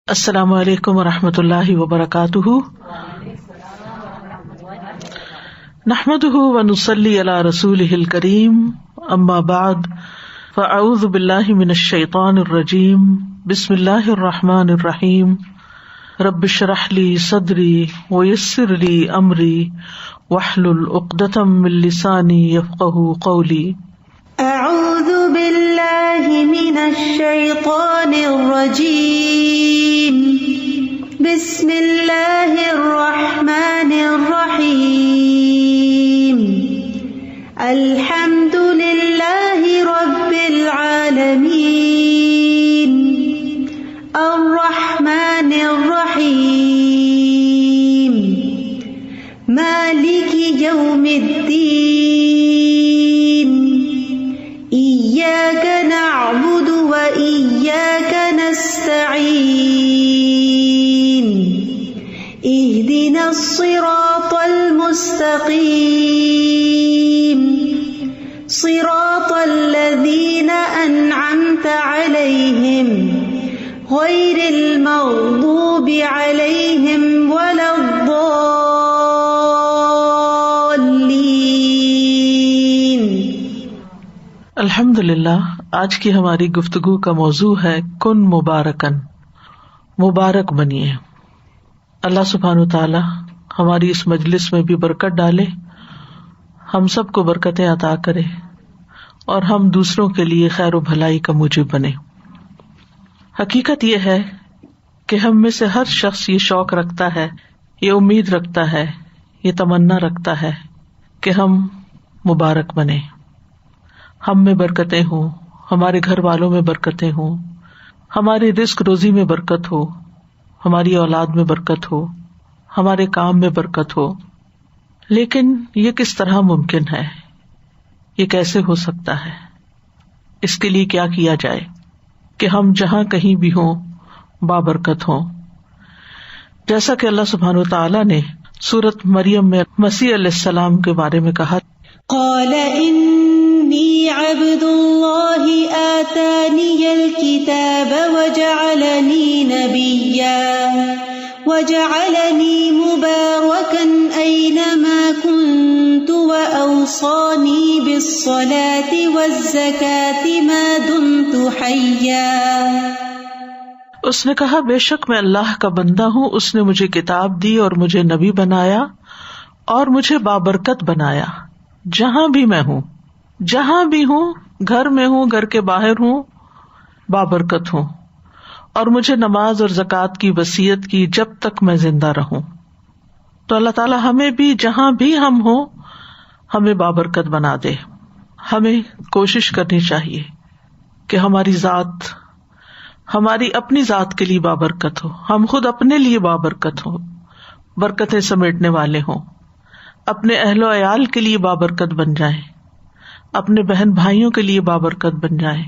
السلام علیکم ورحمۃ اللہ وبرکاتہ. نحمده ونصلی علی رسولہ الکریم. اما بعد فاعوذ باللہ من الشیطان الرجیم. بسم اللہ الرحمن الرحیم. رب اشرح لی صدری ویسر لی امری واحلل عقدۃ من لسانی یفقہوا قولی. اعوذ باللہ من الشیطان الرجیم. بسم اللہ الرحمن الرحیم. الحمد للہ رب العالمین. الرحمن الرحیم. مالک یوم الدین. إياك نعبد وإياك نستعين. اهدنا الصراط المستقيم. صراط الذين أنعمت عليهم غير المغضوب عليهم ولا الضالين. الحمدللہ. آج کی ہماری گفتگو کا موضوع ہے کن مبارکن، مبارک بنیے. اللہ سبحانہ وتعالی ہماری اس مجلس میں بھی برکت ڈالے، ہم سب کو برکتیں عطا کرے اور ہم دوسروں کے لیے خیر و بھلائی کا موجب بنے. حقیقت یہ ہے کہ ہم میں سے ہر شخص یہ شوق رکھتا ہے، یہ امید رکھتا ہے، یہ تمنا رکھتا ہے کہ ہم مبارک بنیں، ہم میں برکتیں ہوں، ہمارے گھر والوں میں برکتیں ہوں، ہماری رزق روزی میں برکت ہو، ہماری اولاد میں برکت ہو، ہمارے کام میں برکت ہو. لیکن یہ کس طرح ممکن ہے؟ یہ کیسے ہو سکتا ہے؟ اس کے لیے کیا کیا جائے کہ ہم جہاں کہیں بھی ہوں بابرکت ہوں؟ جیسا کہ اللہ سبحانہ وتعالی نے سورۃ مریم میں مسیح علیہ السلام کے بارے میں کہا، قال انی عبد اللہ آتانی الکتاب وجعلنی نبیا وجعلنی مبارکا اینما کنت واوصانی بالصلاة والزکاة ما دمت حیا. اس نے کہا بے شک میں اللہ کا بندہ ہوں، اس نے مجھے کتاب دی اور مجھے نبی بنایا اور مجھے بابرکت بنایا. جہاں بھی میں ہوں، جہاں بھی ہوں، گھر میں ہوں، گھر کے باہر ہوں، بابرکت ہوں، اور مجھے نماز اور زکوٰۃ کی وصیت کی جب تک میں زندہ رہوں. تو اللہ تعالیٰ ہمیں بھی جہاں بھی ہم ہوں ہمیں بابرکت بنا دے. ہمیں کوشش کرنی چاہیے کہ ہماری ذات، ہماری اپنی ذات کے لیے بابرکت ہو، ہم خود اپنے لیے بابرکت ہو، برکتیں سمیٹنے والے ہوں، اپنے اہل و عیال کے لیے بابرکت بن جائیں، اپنے بہن بھائیوں کے لیے بابرکت بن جائیں،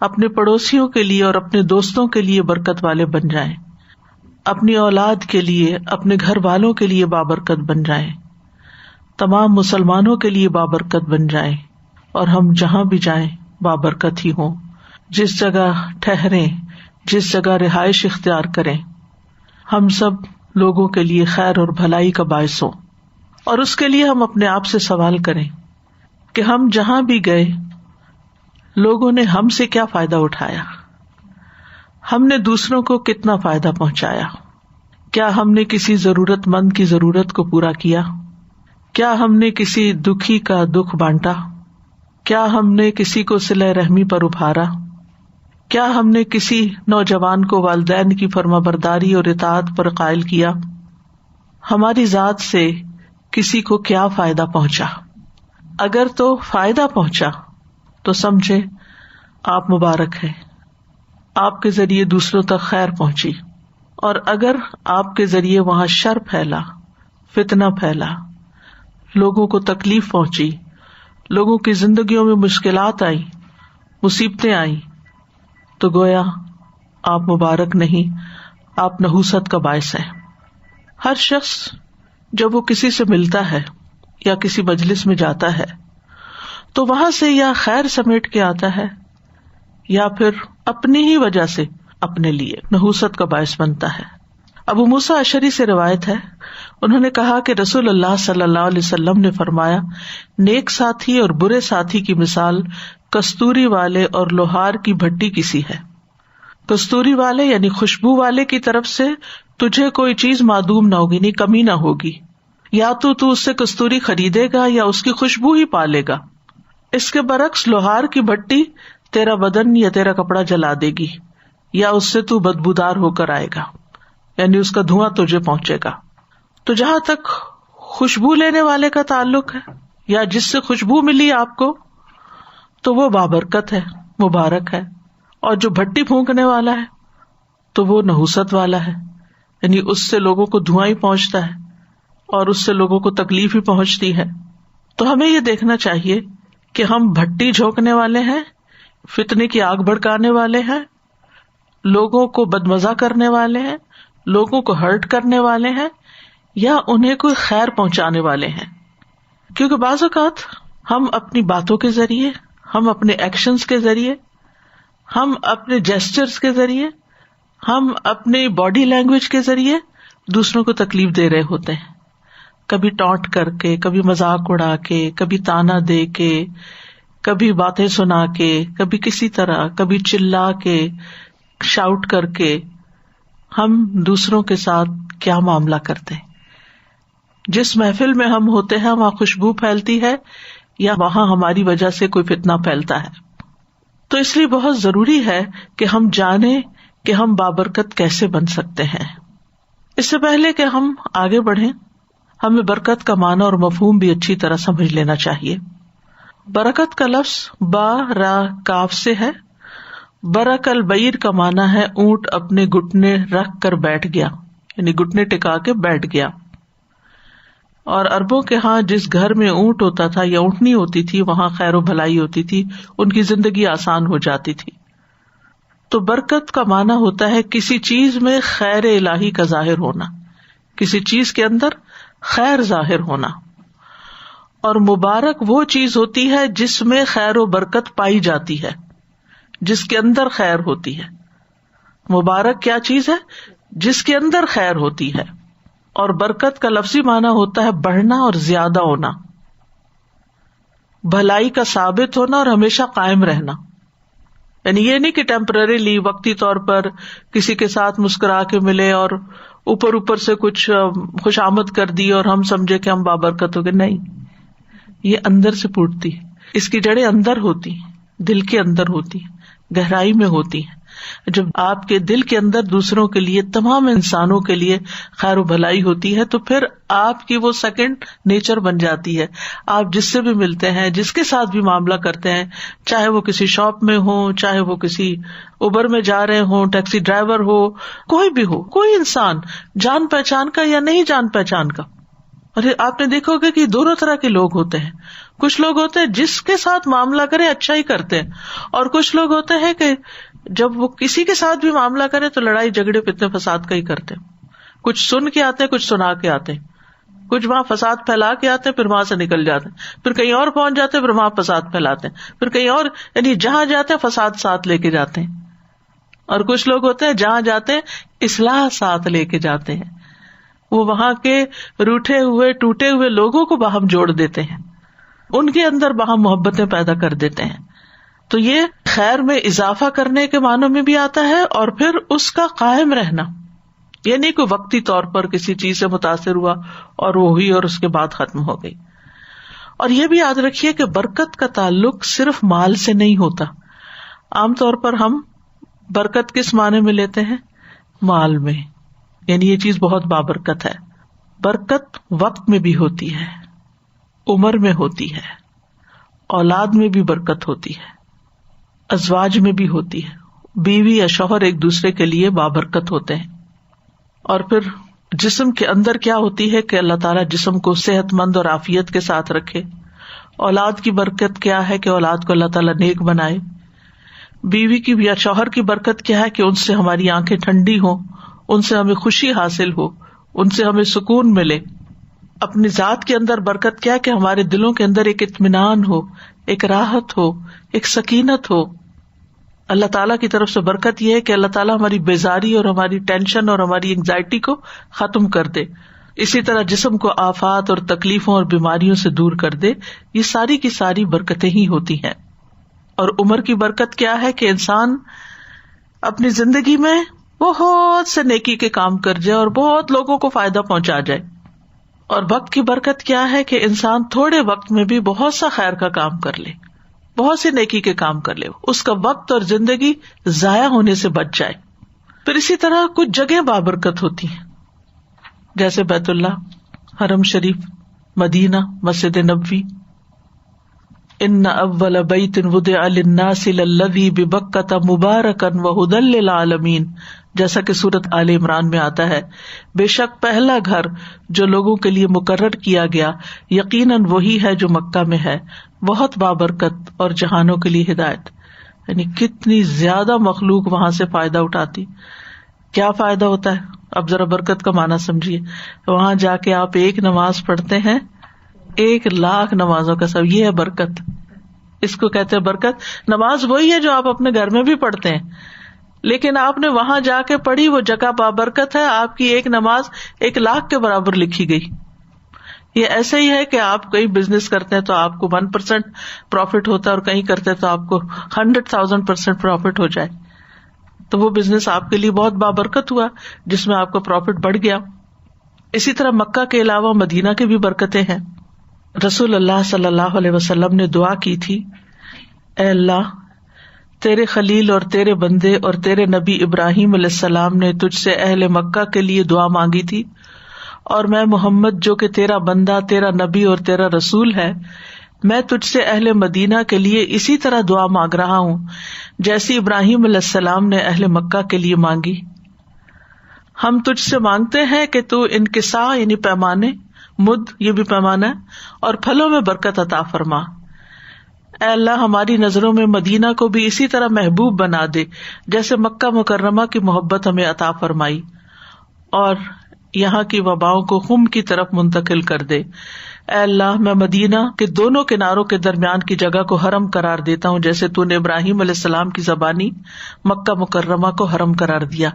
اپنے پڑوسیوں کے لیے اور اپنے دوستوں کے لیے برکت والے بن جائیں، اپنی اولاد کے لیے، اپنے گھر والوں کے لیے بابرکت بن جائیں، تمام مسلمانوں کے لیے بابرکت بن جائیں، اور ہم جہاں بھی جائیں بابرکت ہی ہوں. جس جگہ ٹھہریں، جس جگہ رہائش اختیار کریں، ہم سب لوگوں کے لیے خیر اور بھلائی کا باعث ہوں. اور اس کے لیے ہم اپنے آپ سے سوال کریں کہ ہم جہاں بھی گئے لوگوں نے ہم سے کیا فائدہ اٹھایا، ہم نے دوسروں کو کتنا فائدہ پہنچایا، کیا ہم نے کسی ضرورت مند کی ضرورت کو پورا کیا، کیا ہم نے کسی دکھی کا دکھ بانٹا، کیا ہم نے کسی کو صلہ رحمی پر ابھارا، کیا ہم نے کسی نوجوان کو والدین کی فرمانبرداری اور اطاعت پر قائل کیا، ہماری ذات سے کسی کو کیا فائدہ پہنچا. اگر تو فائدہ پہنچا تو سمجھے آپ مبارک ہیں، آپ کے ذریعے دوسروں تک خیر پہنچی. اور اگر آپ کے ذریعے وہاں شر پھیلا، فتنہ پھیلا، لوگوں کو تکلیف پہنچی، لوگوں کی زندگیوں میں مشکلات آئی، مصیبتیں آئیں، تو گویا آپ مبارک نہیں، آپ نحوست کا باعث ہیں. ہر شخص جب وہ کسی سے ملتا ہے یا کسی مجلس میں جاتا ہے تو وہاں سے یا خیر سمیٹ کے آتا ہے یا پھر اپنی ہی وجہ سے اپنے لیے نحوست کا باعث بنتا ہے. ابو موسیٰ اشعری سے روایت ہے، انہوں نے کہا کہ رسول اللہ صلی اللہ علیہ وسلم نے فرمایا، نیک ساتھی اور برے ساتھی کی مثال کستوری والے اور لوہار کی بھٹی کی سی ہے. کستوری والے یعنی خوشبو والے کی طرف سے تجھے کوئی چیز معدوم نہ ہوگی، نہیں کمی نہ ہوگی، یا تو اس سے کستوری خریدے گا یا اس کی خوشبو ہی پالے گا. اس کے برعکس لوہار کی بھٹی تیرا بدن یا تیرا کپڑا جلا دے گی، یا اس سے تو بدبودار ہو کر آئے گا، یعنی اس کا دھواں تجھے پہنچے گا. تو جہاں تک خوشبو لینے والے کا تعلق ہے یا جس سے خوشبو ملی آپ کو، تو وہ بابرکت ہے، مبارک ہے. اور جو بھٹی پھونکنے والا ہے تو وہ نحوست والا ہے، یعنی اس سے لوگوں کو دھواں ہی پہنچتا ہے اور اس سے لوگوں کو تکلیف ہی پہنچتی ہے. تو ہمیں یہ دیکھنا چاہیے کہ ہم بھٹی جھونکنے والے ہیں، فتنے کی آگ بھڑکانے والے ہیں، لوگوں کو بدمزہ کرنے والے ہیں، لوگوں کو ہرٹ کرنے والے ہیں، یا انہیں کوئی خیر پہنچانے والے ہیں. کیونکہ بعض اوقات ہم اپنی باتوں کے ذریعے، ہم اپنے ایکشنز کے ذریعے، ہم اپنے جیسچرز کے ذریعے، ہم اپنی باڈی لینگویج کے ذریعے دوسروں کو تکلیف دے رہے ہوتے ہیں. کبھی ٹانٹ کر کے، کبھی مذاق اڑا کے، کبھی تانا دے کے، کبھی باتیں سنا کے، کبھی کسی طرح، کبھی چلا کے، شاؤٹ کر کے ہم دوسروں کے ساتھ کیا معاملہ کرتے ہیں. جس محفل میں ہم ہوتے ہیں وہاں خوشبو پھیلتی ہے یا وہاں ہماری وجہ سے کوئی فتنہ پھیلتا ہے. تو اس لیے بہت ضروری ہے کہ ہم جانیں کہ ہم بابرکت کیسے بن سکتے ہیں. اس سے پہلے کہ ہم آگے بڑھیں، ہمیں برکت کا معنی اور مفہوم بھی اچھی طرح سمجھ لینا چاہیے. برکت کا لفظ با را کاف سے ہے. برک البعیر کا معنی ہے اونٹ اپنے گھٹنے رکھ کر بیٹھ گیا، یعنی گھٹنے ٹکا کے بیٹھ گیا. اور عربوں کے ہاں جس گھر میں اونٹ ہوتا تھا یا اونٹنی ہوتی تھی وہاں خیر و بھلائی ہوتی تھی، ان کی زندگی آسان ہو جاتی تھی. تو برکت کا معنی ہوتا ہے کسی چیز میں خیر الہی کا ظاہر ہونا، کسی چیز کے اندر خیر ظاہر ہونا. اور مبارک وہ چیز ہوتی ہے جس میں خیر و برکت پائی جاتی ہے، جس کے اندر خیر ہوتی ہے. مبارک کیا چیز ہے؟ جس کے اندر خیر ہوتی ہے. اور برکت کا لفظی معنی ہوتا ہے بڑھنا اور زیادہ ہونا، بھلائی کا ثابت ہونا اور ہمیشہ قائم رہنا. یعنی یہ نہیں کہ ٹیمپرریلی وقتی طور پر کسی کے ساتھ مسکرا کے ملے اور اوپر سے کچھ خوش آمد کر دی اور ہم سمجھے کہ ہم بابرکت ہو گئے. نہیں، یہ اندر سے پھوٹتی ہے، اس کی جڑیں اندر ہوتی ہیں، دل کے اندر ہوتی ہیں، گہرائی میں ہوتی ہیں. جب آپ کے دل کے اندر دوسروں کے لیے، تمام انسانوں کے لیے خیر و بھلائی ہوتی ہے تو پھر آپ کی وہ سیکنڈ نیچر بن جاتی ہے. آپ جس سے بھی ملتے ہیں، جس کے ساتھ بھی معاملہ کرتے ہیں، چاہے وہ کسی شاپ میں ہو، چاہے وہ کسی اوبر میں جا رہے ہوں، ٹیکسی ڈرائیور ہو، کوئی بھی ہو، کوئی انسان جان پہچان کا یا نہیں جان پہچان کا. اور آپ نے دیکھا ہوگا کہ دونوں طرح کے لوگ ہوتے ہیں. کچھ لوگ ہوتے ہیں جس کے ساتھ معاملہ کرے اچھا ہی کرتے ہیں، اور کچھ لوگ ہوتے ہیں کہ جب وہ کسی کے ساتھ بھی معاملہ کرے تو لڑائی جھگڑے فتنے فساد کا ہی کرتے ہیں. کچھ سن کے آتے ہیں، کچھ سنا کے آتے ہیں، کچھ وہاں فساد پھیلا کے آتے ہیں، پھر وہاں سے نکل جاتے ہیں، پھر کہیں اور پہنچ جاتے ہیں، پھر وہاں فساد پھیلاتے ہیں، پھر کہیں اور، یعنی جہاں جاتے ہیں فساد ساتھ لے کے جاتے ہیں. اور کچھ لوگ ہوتے ہیں جہاں جاتے ہیں اصلاح ساتھ لے کے جاتے ہیں، وہ وہاں کے روٹھے ہوئے ٹوٹے ہوئے لوگوں کو باہم جوڑ دیتے ہیں، ان کے اندر باہم محبتیں پیدا کر دیتے ہیں. تو یہ خیر میں اضافہ کرنے کے معنوں میں بھی آتا ہے، اور پھر اس کا قائم رہنا، یعنی کوئی وقتی طور پر کسی چیز سے متاثر ہوا اور وہ ہوئی اور اس کے بعد ختم ہو گئی. اور یہ بھی یاد رکھیے کہ برکت کا تعلق صرف مال سے نہیں ہوتا. عام طور پر ہم برکت کس معنی میں لیتے ہیں؟ مال میں، یعنی یہ چیز بہت بابرکت ہے. برکت وقت میں بھی ہوتی ہے، عمر میں ہوتی ہے، اولاد میں بھی برکت ہوتی ہے، ازواج میں بھی ہوتی ہے. بیوی یا شوہر ایک دوسرے کے لیے بابرکت ہوتے ہیں. اور پھر جسم کے اندر کیا ہوتی ہے کہ اللہ تعالیٰ جسم کو صحت مند اور عافیت کے ساتھ رکھے. اولاد کی برکت کیا ہے کہ اولاد کو اللہ تعالیٰ نیک بنائے. بیوی کی یا شوہر کی برکت کیا ہے کہ ان سے ہماری آنکھیں ٹھنڈی ہوں، ان سے ہمیں خوشی حاصل ہو، ان سے ہمیں سکون ملے. اپنی ذات کے اندر برکت کیا ہے کہ ہمارے دلوں کے اندر ایک اطمینان ہو، ایک راحت ہو، ایک سکینت ہو. اللہ تعالیٰ کی طرف سے برکت یہ ہے کہ اللہ تعالیٰ ہماری بیزاری اور ہماری ٹینشن اور ہماری انگزائٹی کو ختم کر دے. اسی طرح جسم کو آفات اور تکلیفوں اور بیماریوں سے دور کر دے. یہ ساری کی ساری برکتیں ہی ہوتی ہیں. اور عمر کی برکت کیا ہے کہ انسان اپنی زندگی میں بہت سے نیکی کے کام کر جائے اور بہت لوگوں کو فائدہ پہنچا جائے. اور وقت کی برکت کیا ہے کہ انسان تھوڑے وقت میں بھی بہت سا خیر کا کام کر لے، بہت سی نیکی کے کام کر لے، اس کا وقت اور زندگی ضائع ہونے سے بچ جائے. پھر اسی طرح کچھ جگہ بابرکت ہوتی ہیں، جیسے بیت اللہ، حرم شریف، مدینہ، مسجد نبوی. ان اول بیت وضع للناس للذی ببکۃ مبارکا وہدی للعالمین، جیسا کہ سورۃ آل عمران میں آتا ہے، بے شک پہلا گھر جو لوگوں کے لیے مقرر کیا گیا یقیناً وہی ہے جو مکہ میں ہے، بہت بابرکت اور جہانوں کے لیے ہدایت. یعنی کتنی زیادہ مخلوق وہاں سے فائدہ اٹھاتی. کیا فائدہ ہوتا ہے؟ اب ذرا برکت کا معنی سمجھیے. وہاں جا کے آپ ایک نماز پڑھتے ہیں 1,00,000 نمازوں کا سب، یہ ہے برکت. اس کو کہتے ہیں برکت. نماز وہی ہے جو آپ اپنے گھر میں بھی پڑھتے ہیں، لیکن آپ نے وہاں جا کے پڑھی، وہ جگہ بابرکت ہے. آپ کی ایک نماز 1,00,000 کے برابر لکھی گئی. یہ ایسے ہی ہے کہ آپ کہیں بزنس کرتے ہیں تو آپ کو 1% پروفٹ ہوتا ہے، اور کہیں کرتے ہیں تو آپ کو 100,000% پروفٹ ہو جائے، تو وہ بزنس آپ کے لیے بہت بابرکت ہوا جس میں آپ کا پروفٹ بڑھ گیا. اسی طرح مکہ کے علاوہ مدینہ کی بھی برکتیں ہیں. رسول اللہ صلی اللہ علیہ وسلم نے دعا کی تھی، اے اللہ، تیرے خلیل اور تیرے بندے اور تیرے نبی ابراہیم علیہ السلام نے تجھ سے اہل مکہ کے لیے دعا مانگی تھی، اور میں محمد جو کہ تیرا بندہ، تیرا نبی اور تیرا رسول ہے، میں تجھ سے اہل مدینہ کے لیے اسی طرح دعا مانگ رہا ہوں جیسی ابراہیم علیہ السلام نے اہل مکہ کے لیے مانگی. ہم تجھ سے مانگتے ہیں کہ تو انکساء یعنی پیمانے، مد یہ بھی پیمانہ ہے، اور پھلوں میں برکت عطا فرما. اے اللہ، ہماری نظروں میں مدینہ کو بھی اسی طرح محبوب بنا دے جیسے مکہ مکرمہ کی محبت ہمیں عطا فرمائی، اور یہاں کی وباؤں کو خم کی طرف منتقل کر دے. اے اللہ، میں مدینہ کے دونوں کناروں کے درمیان کی جگہ کو حرم قرار دیتا ہوں جیسے تو نے ابراہیم علیہ السلام کی زبانی مکہ مکرمہ کو حرم قرار دیا.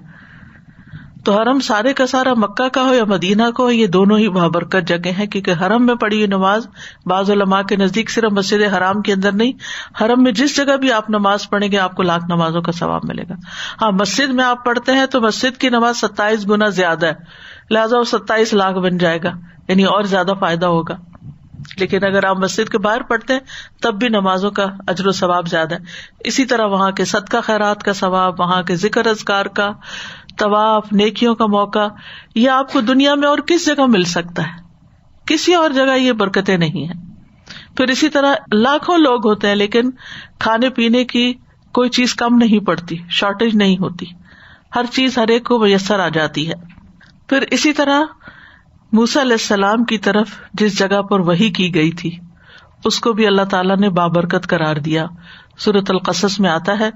تو حرم سارے کا سارا مکہ کا ہو یا مدینہ کو ہو، یہ دونوں ہی بابرکت جگہ ہیں، کیونکہ حرم میں پڑھی ہوئی نماز بعض علماء کے نزدیک صرف مسجد حرام کے اندر نہیں، حرم میں جس جگہ بھی آپ نماز پڑھیں گے آپ کو 1,00,000 نمازوں کا ثواب ملے گا. ہاں، مسجد میں آپ پڑھتے ہیں تو مسجد کی نماز 27 گنا زیادہ ہے، لہٰذا وہ 27 لاکھ بن جائے گا، یعنی اور زیادہ فائدہ ہوگا. لیکن اگر آپ مسجد کے باہر پڑھتے ہیں تب بھی نمازوں کا اجر و ثواب زیادہ ہے. اسی طرح وہاں کے صدقہ خیرات کا ثواب، وہاں کے ذکر اذکار کا، طواف، نیکیوں کا موقع، یہ آپ کو دنیا میں اور کس جگہ مل سکتا ہے؟ کسی اور جگہ یہ برکتیں نہیں ہیں. پھر اسی طرح لاکھوں لوگ ہوتے ہیں لیکن کھانے پینے کی کوئی چیز کم نہیں پڑتی، شارٹیج نہیں ہوتی، ہر چیز ہر ایک کو میسر آ جاتی ہے. پھر اسی طرح موسیٰ علیہ السلام کی طرف جس جگہ پر وحی کی گئی تھی اس کو بھی اللہ تعالیٰ نے بابرکت قرار دیا. سورۃ القصص میں آتا ہے،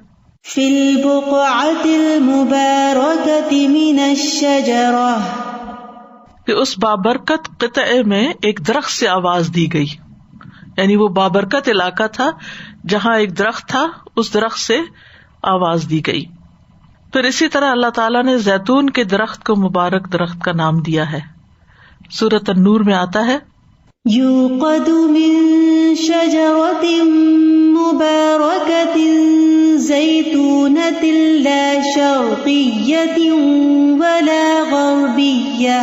فی البقعۃ المبارکۃ من الشجرہ، کہ اس بابرکت قطعے میں ایک درخت سے آواز دی گئی. یعنی وہ بابرکت علاقہ تھا جہاں ایک درخت تھا، اس درخت سے آواز دی گئی. پھر اسی طرح اللہ تعالیٰ نے زیتون کے درخت کو مبارک درخت کا نام دیا ہے. سورۃ النور میں آتا ہے، یوقد من شجرۃ مبارکۃ زیتونۃ لا شرقیۃ ولا غربیہ،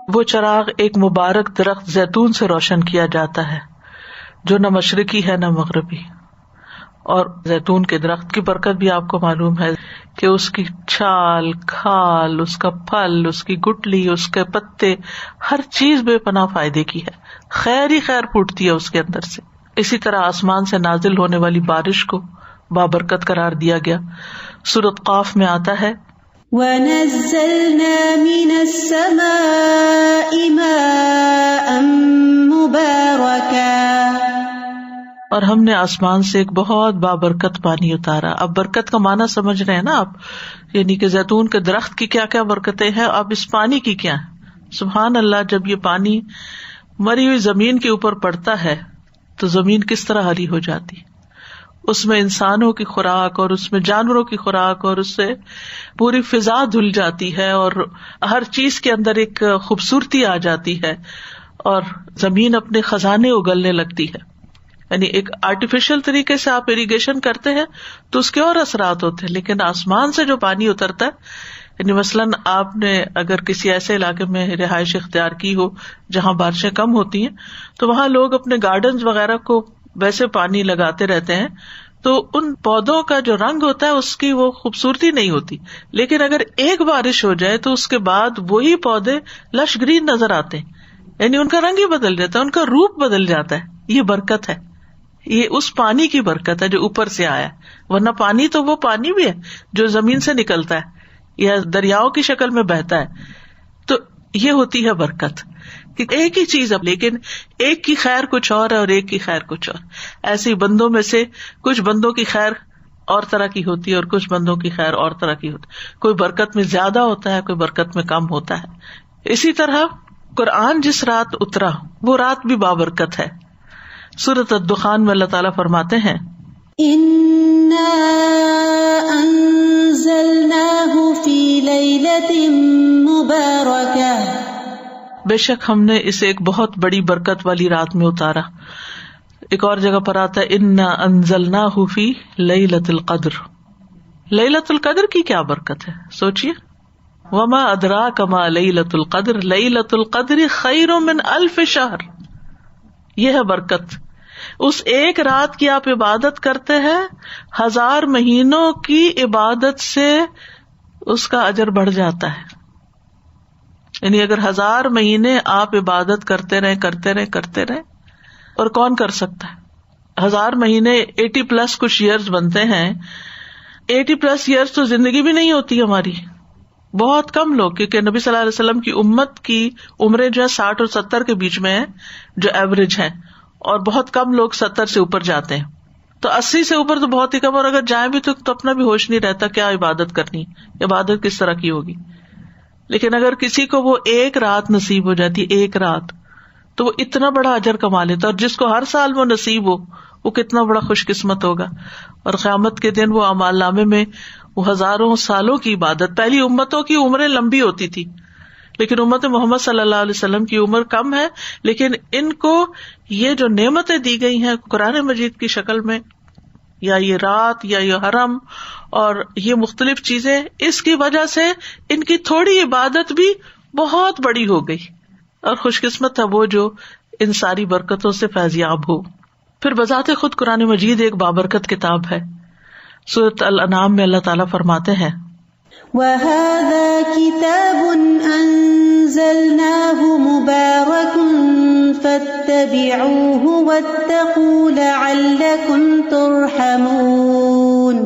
وہ چراغ ایک مبارک درخت زیتون سے روشن کیا جاتا ہے جو نہ مشرقی ہے نہ مغربی. اور زیتون کے درخت کی برکت بھی آپ کو معلوم ہے کہ اس کی چھال، کھال، اس کا پھل، اس کی گٹلی، اس کے پتے، ہر چیز بے پناہ فائدے کی ہے، خیر ہی خیر پھوٹتی ہے اس کے اندر سے. اسی طرح آسمان سے نازل ہونے والی بارش کو بابرکت قرار دیا گیا. سورۃ قاف میں آتا ہے، وَنَزَّلْنَا مِنَ السَّمَاءِ مَاءً مُبَارَكًا، اور ہم نے آسمان سے ایک بہت بابرکت پانی اتارا. اب برکت کا معنی سمجھ رہے ہیں نا آپ، یعنی کہ زیتون کے درخت کی کیا کیا برکتیں ہیں، اب اس پانی کی کیا ہے. سبحان اللہ، جب یہ پانی مری ہوئی زمین کے اوپر پڑتا ہے تو زمین کس طرح ہری ہو جاتی. اس میں انسانوں کی خوراک اور اس میں جانوروں کی خوراک اور اس سے پوری فضا دھل جاتی ہے اور ہر چیز کے اندر ایک خوبصورتی آ جاتی ہے اور زمین اپنے خزانے اگلنے لگتی ہے. یعنی ایک آرٹیفیشل طریقے سے آپ اریگیشن کرتے ہیں تو اس کے اور اثرات ہوتے ہیں, لیکن آسمان سے جو پانی اترتا ہے, یعنی مثلاً آپ نے اگر کسی ایسے علاقے میں رہائش اختیار کی ہو جہاں بارشیں کم ہوتی ہیں تو وہاں لوگ اپنے گارڈنز وغیرہ کو ویسے پانی لگاتے رہتے ہیں, تو ان پودوں کا جو رنگ ہوتا ہے اس کی وہ خوبصورتی نہیں ہوتی, لیکن اگر ایک بارش ہو جائے تو اس کے بعد وہی پودے لش گرین نظر آتے ہیں, یعنی ان کا رنگ ہی بدل جاتا ہے, ان کا روپ بدل جاتا ہے. یہ برکت ہے, یہ اس پانی کی برکت ہے جو اوپر سے آیا ہے, ورنہ پانی تو وہ پانی بھی ہے جو زمین سے نکلتا ہے یا دریاؤں کی شکل میں بہتا ہے. تو یہ ہوتی ہے برکت کہ ایک ہی چیز اب, لیکن ایک کی خیر کچھ اور ہے اور ایک کی خیر کچھ اور. ایسے بندوں میں سے کچھ بندوں کی خیر اور طرح کی ہوتی ہے اور کچھ بندوں کی خیر اور طرح کی ہوتی ہے. کوئی برکت میں زیادہ ہوتا ہے, کوئی برکت میں کم ہوتا ہے. اسی طرح قرآن جس رات اترا وہ رات بھی بابرکت ہے. سورۃ الدخان میں اللہ تعالیٰ فرماتے ہیں اِنَّا أَنزَلْنَاهُ فِي لَيْلَةٍ مُبَارَكَةٍ, بے شک ہم نے اسے ایک بہت بڑی برکت والی رات میں اتارا. ایک اور جگہ پر آتا ہے اِنَّا أَنزَلْنَاهُ فِي لَيْلَةِ الْقَدْرِ. لیلۃ القدر کی کیا برکت ہے, سوچئے. وَمَا أَدْرَاكَ مَا لَيْلَةُ الْقَدْرِ لَيْلَةُ الْقَدْرِ خَيْرٌ مِّنْ أَلْفِ شَهْرٍ. یہ ہے برکت, اس ایک رات کی آپ عبادت کرتے ہیں, 1000 مہینوں کی عبادت سے اس کا اجر بڑھ جاتا ہے. یعنی اگر 1000 مہینے آپ عبادت کرتے رہے, اور کون کر سکتا ہے 1000 مہینے 80+ کچھ ایئرز بنتے ہیں. 80+ ایئرز تو زندگی بھی نہیں ہوتی ہماری, بہت کم لوگ, کیونکہ نبی صلی اللہ علیہ وسلم کی امت کی عمریں جو ہے 60 اور 70 کے بیچ میں ہیں جو ایوریج ہیں, اور بہت کم لوگ 70 سے اوپر جاتے ہیں. تو 80 سے اوپر تو بہت ہی کم, اور اگر جائیں بھی تو اپنا بھی ہوش نہیں رہتا کیا عبادت کرنی, عبادت کس طرح کی ہوگی. لیکن اگر کسی کو وہ ایک رات نصیب ہو جاتی, ایک رات, تو وہ اتنا بڑا اجر کما لیتا, اور جس کو ہر سال وہ نصیب ہو وہ کتنا بڑا خوش قسمت ہوگا. اور قیامت کے دن وہ اعمال نامے میں وہ ہزاروں سالوں کی عبادت. پہلی امتوں کی عمریں لمبی ہوتی تھی, لیکن امت محمد صلی اللہ علیہ وسلم کی عمر کم ہے, لیکن ان کو یہ جو نعمتیں دی گئی ہیں قرآن مجید کی شکل میں, یا یہ رات یا یہ حرم اور یہ مختلف چیزیں, اس کی وجہ سے ان کی تھوڑی عبادت بھی بہت بڑی ہو گئی. اور خوش قسمت ہے وہ جو ان ساری برکتوں سے فیضیاب ہو. پھر بذات خود قرآن مجید ایک بابرکت کتاب ہے. سورۃ الانعام میں اللہ تعالیٰ فرماتے ہیں وَهَذَا كِتَابٌ أَنزَلْنَاهُ مُبَارَكٌ فَاتَّبِعُوهُ وَاتَّقُوا لَعَلَّكُمْ تُرْحَمُونَ.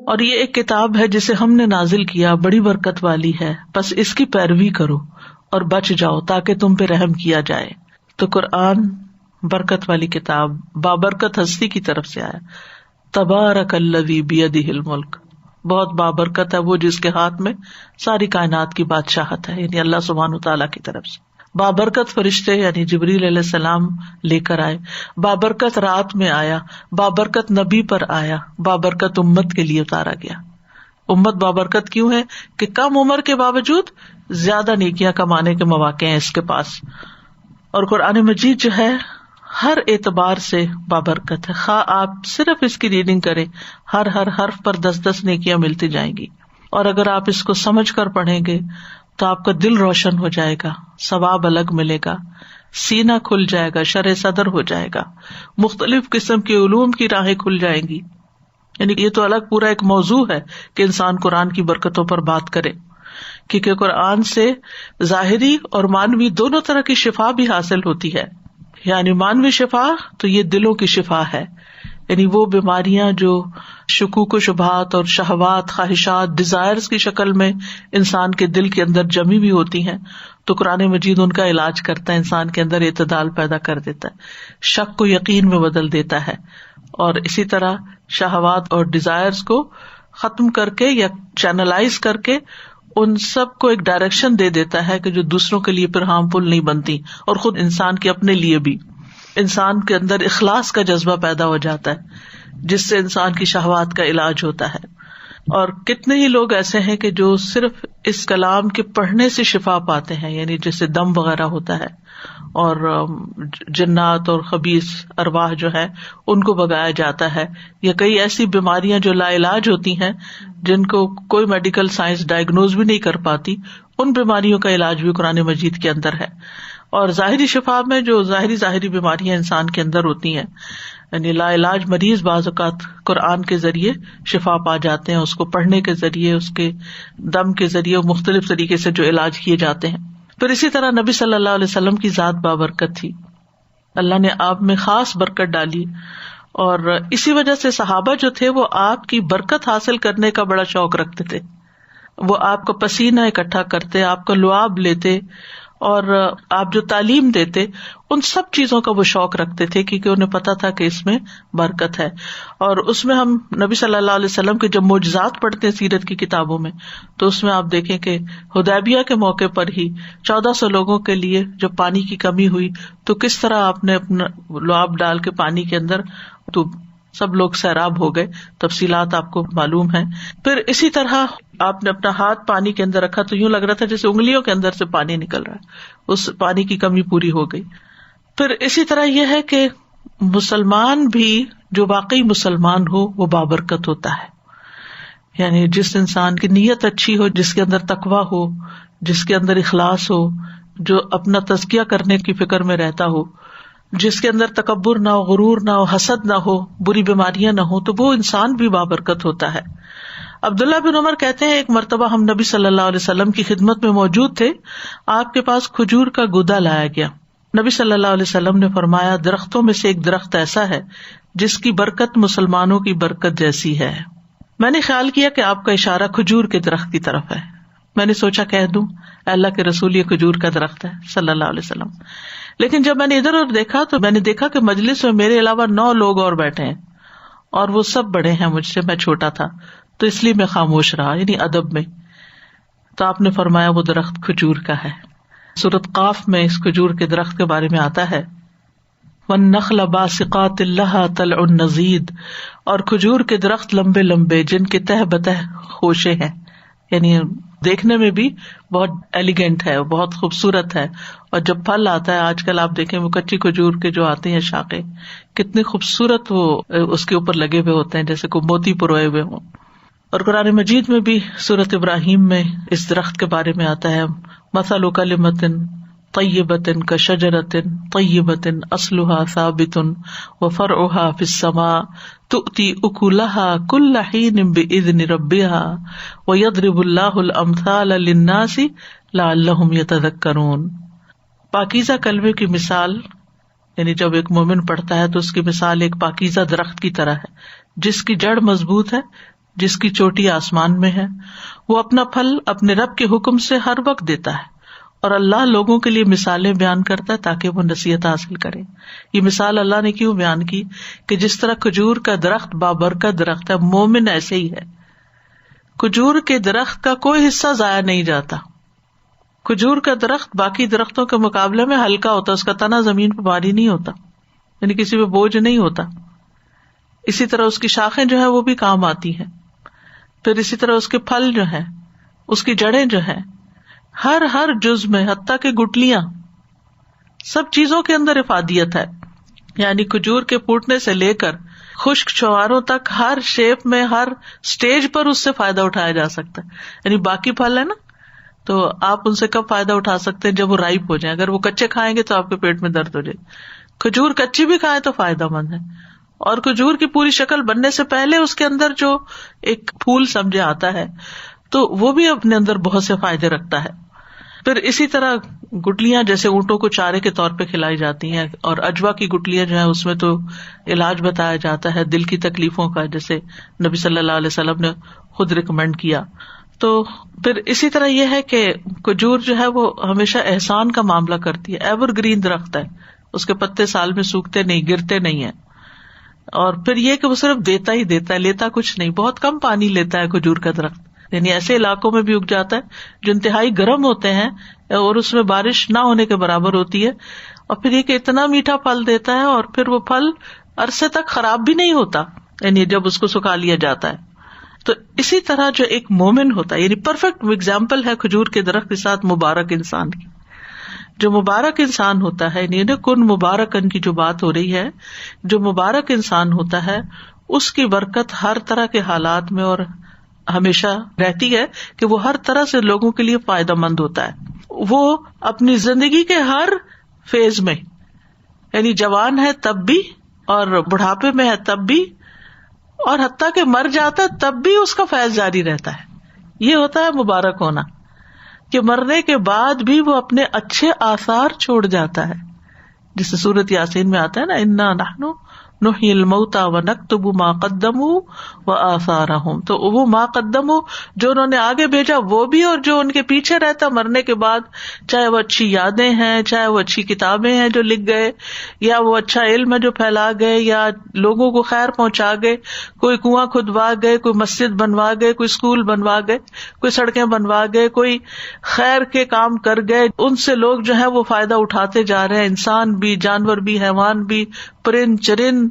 اور یہ ایک کتاب ہے جسے ہم نے نازل کیا, بڑی برکت والی ہے, بس اس کی پیروی کرو اور بچ جاؤ تاکہ تم پہ رحم کیا جائے. تو قرآن برکت والی کتاب, بابرکت ہستی کی طرف سے آیا. تبارک الذی بیدہ الملک, بہت بابرکت ہے وہ جس کے ہاتھ میں ساری کائنات کی بادشاہت ہے, یعنی اللہ سبحانہ وتعالیٰ کی طرف سے. بابرکت فرشتے یعنی جبریل علیہ السلام لے کر آئے, بابرکت رات میں آیا, بابرکت نبی پر آیا, بابرکت امت کے لیے اتارا گیا. امت بابرکت کیوں ہے کہ کم عمر کے باوجود زیادہ نیکیاں کمانے کے مواقع ہیں اس کے پاس. اور قرآن مجید جو ہے ہر اعتبار سے بابرکت ہے. خواہ آپ صرف اس کی ریڈنگ کریں, ہر حرف پر 10 نیکیاں ملتی جائیں گی, اور اگر آپ اس کو سمجھ کر پڑھیں گے تو آپ کا دل روشن ہو جائے گا, ثواب الگ ملے گا, سینہ کھل جائے گا, شرح صدر ہو جائے گا, مختلف قسم کے علوم کی راہیں کھل جائیں گی. یعنی یہ تو الگ پورا ایک موضوع ہے کہ انسان قرآن کی برکتوں پر بات کرے, کیونکہ قرآن سے ظاہری اور مانوی دونوں طرح کی شفا بھی حاصل ہوتی ہے. یعنی مانوی شفا تو یہ دلوں کی شفا ہے, یعنی وہ بیماریاں جو شکوک و شبہات اور شہوات, خواہشات, ڈیزائرز کی شکل میں انسان کے دل کے اندر جمی بھی ہوتی ہیں, تو قرآن مجید ان کا علاج کرتا ہے, انسان کے اندر اعتدال پیدا کر دیتا ہے, شک کو یقین میں بدل دیتا ہے, اور اسی طرح شہوات اور ڈیزائرز کو ختم کر کے یا چینلائز کر کے ان سب کو ایک ڈائریکشن دے دیتا ہے کہ جو دوسروں کے لیے پھر ہارمفل نہیں بنتی, اور خود انسان کے اپنے لیے بھی. انسان کے اندر اخلاص کا جذبہ پیدا ہو جاتا ہے جس سے انسان کی شہوات کا علاج ہوتا ہے. اور کتنے ہی لوگ ایسے ہیں کہ جو صرف اس کلام کے پڑھنے سے شفا پاتے ہیں, یعنی جیسے دم وغیرہ ہوتا ہے اور جنات اور خبیث ارواح جو ہے ان کو بھگایا جاتا ہے, یا کئی ایسی بیماریاں جو لا علاج ہوتی ہیں جن کو کوئی میڈیکل سائنس ڈائگنوز بھی نہیں کر پاتی, ان بیماریوں کا علاج بھی قرآن مجید کے اندر ہے. اور ظاہری شفا میں جو ظاہری بیماریاں انسان کے اندر ہوتی ہیں, یعنی لا علاج مریض بعض اوقات قرآن کے ذریعے شفا پا جاتے ہیں, اس کو پڑھنے کے ذریعے, اس کے دم کے ذریعے, مختلف طریقے سے جو علاج کیے جاتے ہیں. پھر اسی طرح نبی صلی اللہ علیہ وسلم کی ذات بابرکت تھی, اللہ نے آپ میں خاص برکت ڈالی, اور اسی وجہ سے صحابہ جو تھے وہ آپ کی برکت حاصل کرنے کا بڑا شوق رکھتے تھے. وہ آپ کا پسینہ اکٹھا کرتے, آپ کا لعاب لیتے, اور آپ جو تعلیم دیتے ان سب چیزوں کا وہ شوق رکھتے تھے, کیونکہ انہیں پتا تھا کہ اس میں برکت ہے. اور اس میں ہم نبی صلی اللہ علیہ وسلم کے جب معجزات پڑھتے ہیں سیرت کی کتابوں میں, تو اس میں آپ دیکھیں کہ حدیبیہ کے موقع پر ہی 1400 لوگوں کے لیے جب پانی کی کمی ہوئی تو کس طرح آپ نے اپنا لعاب ڈال کے پانی کے اندر تو سب لوگ سیراب ہو گئے. تفصیلات آپ کو معلوم ہیں. پھر اسی طرح آپ نے اپنا ہاتھ پانی کے اندر رکھا تو یوں لگ رہا تھا جیسے انگلیوں کے اندر سے پانی نکل رہا ہے, اس پانی کی کمی پوری ہو گئی. پھر اسی طرح یہ ہے کہ مسلمان بھی جو واقعی مسلمان ہو وہ بابرکت ہوتا ہے, یعنی جس انسان کی نیت اچھی ہو, جس کے اندر تقویٰ ہو, جس کے اندر اخلاص ہو, جو اپنا تزکیہ کرنے کی فکر میں رہتا ہو, جس کے اندر تکبر نہ ہو, غرور نہ ہو, حسد نہ ہو, بری بیماریاں نہ ہو, تو وہ انسان بھی بابرکت ہوتا ہے. عبداللہ بن عمر کہتے ہیں ایک مرتبہ ہم نبی صلی اللہ علیہ وسلم کی خدمت میں موجود تھے, آپ کے پاس کھجور کا گودا لایا گیا. نبی صلی اللہ علیہ وسلم نے فرمایا, درختوں میں سے ایک درخت ایسا ہے جس کی برکت مسلمانوں کی برکت جیسی ہے. میں نے خیال کیا کہ آپ کا اشارہ کھجور کے درخت کی طرف ہے. میں نے سوچا کہہ دوں اللہ کے رسول یہ کھجور کا درخت ہے صلی اللہ علیہ وسلم. لیکن جب میں نے ادھر اور دیکھا تو میں نے دیکھا کہ مجلس میں میرے علاوہ 9 لوگ اور بیٹھے ہیں, اور وہ سب بڑے ہیں مجھ سے, میں چھوٹا تھا, تو اس لیے میں خاموش رہا, یعنی ادب میں. تو آپ نے فرمایا وہ درخت کھجور کا ہے. سورۃ قاف میں اس کھجور کے درخت کے بارے میں آتا ہے, وَالنَّخْلَ بَاسِقَاتٍ لَهَا طَلْعٌ نَضِيدٌ, اور کھجور کے درخت لمبے لمبے جن کے تہ بتہ خوشے ہیں, یعنی دیکھنے میں بھی بہت ایلیگنٹ ہے, بہت خوبصورت ہے. اور جب پھل آتا ہے, آج کل آپ دیکھیں وہ کچی کھجور کے جو آتے ہیں شاخیں, کتنی خوبصورت وہ اس کے اوپر لگے ہوئے ہوتے ہیں جیسے کوئی موتی پروئے ہوئے ہوں. اور قرآن مجید میں بھی سورۃ ابراہیم میں اس درخت کے بارے میں آتا ہے, مثل کلمۃ طیبۃ کشجرۃ طیبۃ اصلها ثابت وفرعها فی السماء تؤتی اکلها کل حین باذن ربها ویضرب اللہ الامثال للناس لعلہم یتذکرون. پاکیزہ کلمے کی مثال, یعنی جب ایک مومن پڑھتا ہے تو اس کی مثال ایک پاکیزہ درخت کی طرح ہے جس کی جڑ مضبوط ہے, جس کی چوٹی آسمان میں ہے. وہ اپنا پھل اپنے رب کے حکم سے ہر وقت دیتا ہے, اور اللہ لوگوں کے لیے مثالیں بیان کرتا ہے تاکہ وہ نصیحت حاصل کریں. یہ مثال اللہ نے کیوں بیان کی کہ جس طرح کھجور کا درخت بابرکت درخت ہے, مومن ایسے ہی ہے. کھجور کے درخت کا کوئی حصہ ضائع نہیں جاتا. کھجور کا درخت باقی درختوں کے مقابلے میں ہلکا ہوتا ہے, اس کا تنا زمین پہ بھاری نہیں ہوتا, یعنی کسی پہ بوجھ نہیں ہوتا. اسی طرح اس کی شاخیں جو ہیں وہ بھی کام آتی ہیں. پھر اسی طرح اس کے پھل جو ہیں, اس کی جڑیں جو ہیں, ہر جز میں, حتیٰ کہ گٹلیاں, سب چیزوں کے اندر افادیت ہے. یعنی کھجور کے پھوٹنے سے لے کر خشک چواروں تک ہر شیپ میں, ہر سٹیج پر اس سے فائدہ اٹھایا جا سکتا ہے. یعنی باقی پھل ہے نا, تو آپ ان سے کب فائدہ اٹھا سکتے ہیں جب وہ رائپ ہو جائیں. اگر وہ کچے کھائیں گے تو آپ کے پیٹ میں درد ہو جائے. کھجور کچی بھی کھائیں تو فائدہ مند ہے. اور کھجور کی پوری شکل بننے سے پہلے اس کے اندر جو ایک پھول سمجھے آتا ہے تو وہ بھی اپنے اندر بہت سے فائدے رکھتا ہے. پھر اسی طرح گٹلیاں جیسے اونٹوں کو چارے کے طور پہ کھلائی جاتی ہیں, اور اجوا کی گٹلیاں جو ہیں اس میں تو علاج بتایا جاتا ہے دل کی تکلیفوں کا, جیسے نبی صلی اللہ علیہ وسلم نے خود ریکمینڈ کیا. تو پھر اسی طرح یہ ہے کہ کھجور جو ہے وہ ہمیشہ احسان کا معاملہ کرتی ہے. ایور گرین درخت ہے, اس کے پتے سال میں سوکھتے نہیں, گرتے نہیں ہیں. اور پھر یہ کہ وہ صرف دیتا ہی دیتا ہے, لیتا کچھ نہیں. بہت کم پانی لیتا ہے کھجور کا درخت, یعنی ایسے علاقوں میں بھی اگ جاتا ہے جو انتہائی گرم ہوتے ہیں اور اس میں بارش نہ ہونے کے برابر ہوتی ہے, اور پھر یہ کہ اتنا میٹھا پھل دیتا ہے اور پھر وہ پھل عرصے تک خراب بھی نہیں ہوتا، یعنی جب اس کو سکھا لیا جاتا ہے. تو اسی طرح جو ایک مومن ہوتا ہے، یعنی پرفیکٹ ایگزامپل ہے کھجور کے درخت کے ساتھ مبارک انسان کی. جو مبارک انسان ہوتا ہے، یعنی کن مبارکن کی جو بات ہو رہی ہے، جو مبارک انسان ہوتا ہے اس کی برکت ہر طرح کے حالات میں اور ہمیشہ رہتی ہے کہ وہ ہر طرح سے لوگوں کے لیے فائدہ مند ہوتا ہے. وہ اپنی زندگی کے ہر فیز میں، یعنی جوان ہے تب بھی اور بڑھاپے میں ہے تب بھی، اور حتیٰ کہ مر جاتا ہے تب بھی اس کا فیض جاری رہتا ہے. یہ ہوتا ہے مبارک ہونا، کہ مرنے کے بعد بھی وہ اپنے اچھے آثار چھوڑ جاتا ہے، جس سے سورۃ یاسین میں آتا ہے نا، انا نحن نحیی الموتى ونکتب ما قدموا وآثارهم. تو وہ ما قدموا جو انہوں نے آگے بھیجا وہ بھی، اور جو ان کے پیچھے رہتا مرنے کے بعد، چاہے وہ اچھی یادیں ہیں، چاہے وہ اچھی کتابیں ہیں جو لکھ گئے، یا وہ اچھا علم ہے جو پھیلا گئے، یا لوگوں کو خیر پہنچا گئے، کوئی کنواں کھدوا گئے، کوئی مسجد بنوا گئے، کوئی اسکول بنوا گئے، کوئی سڑکیں بنوا گئے، کوئی خیر کے کام کر گئے. ان سے لوگ جو ہے وہ فائدہ اٹھاتے جا رہے ہیں، انسان بھی، جانور بھی، حیوان بھی، پرند چرند.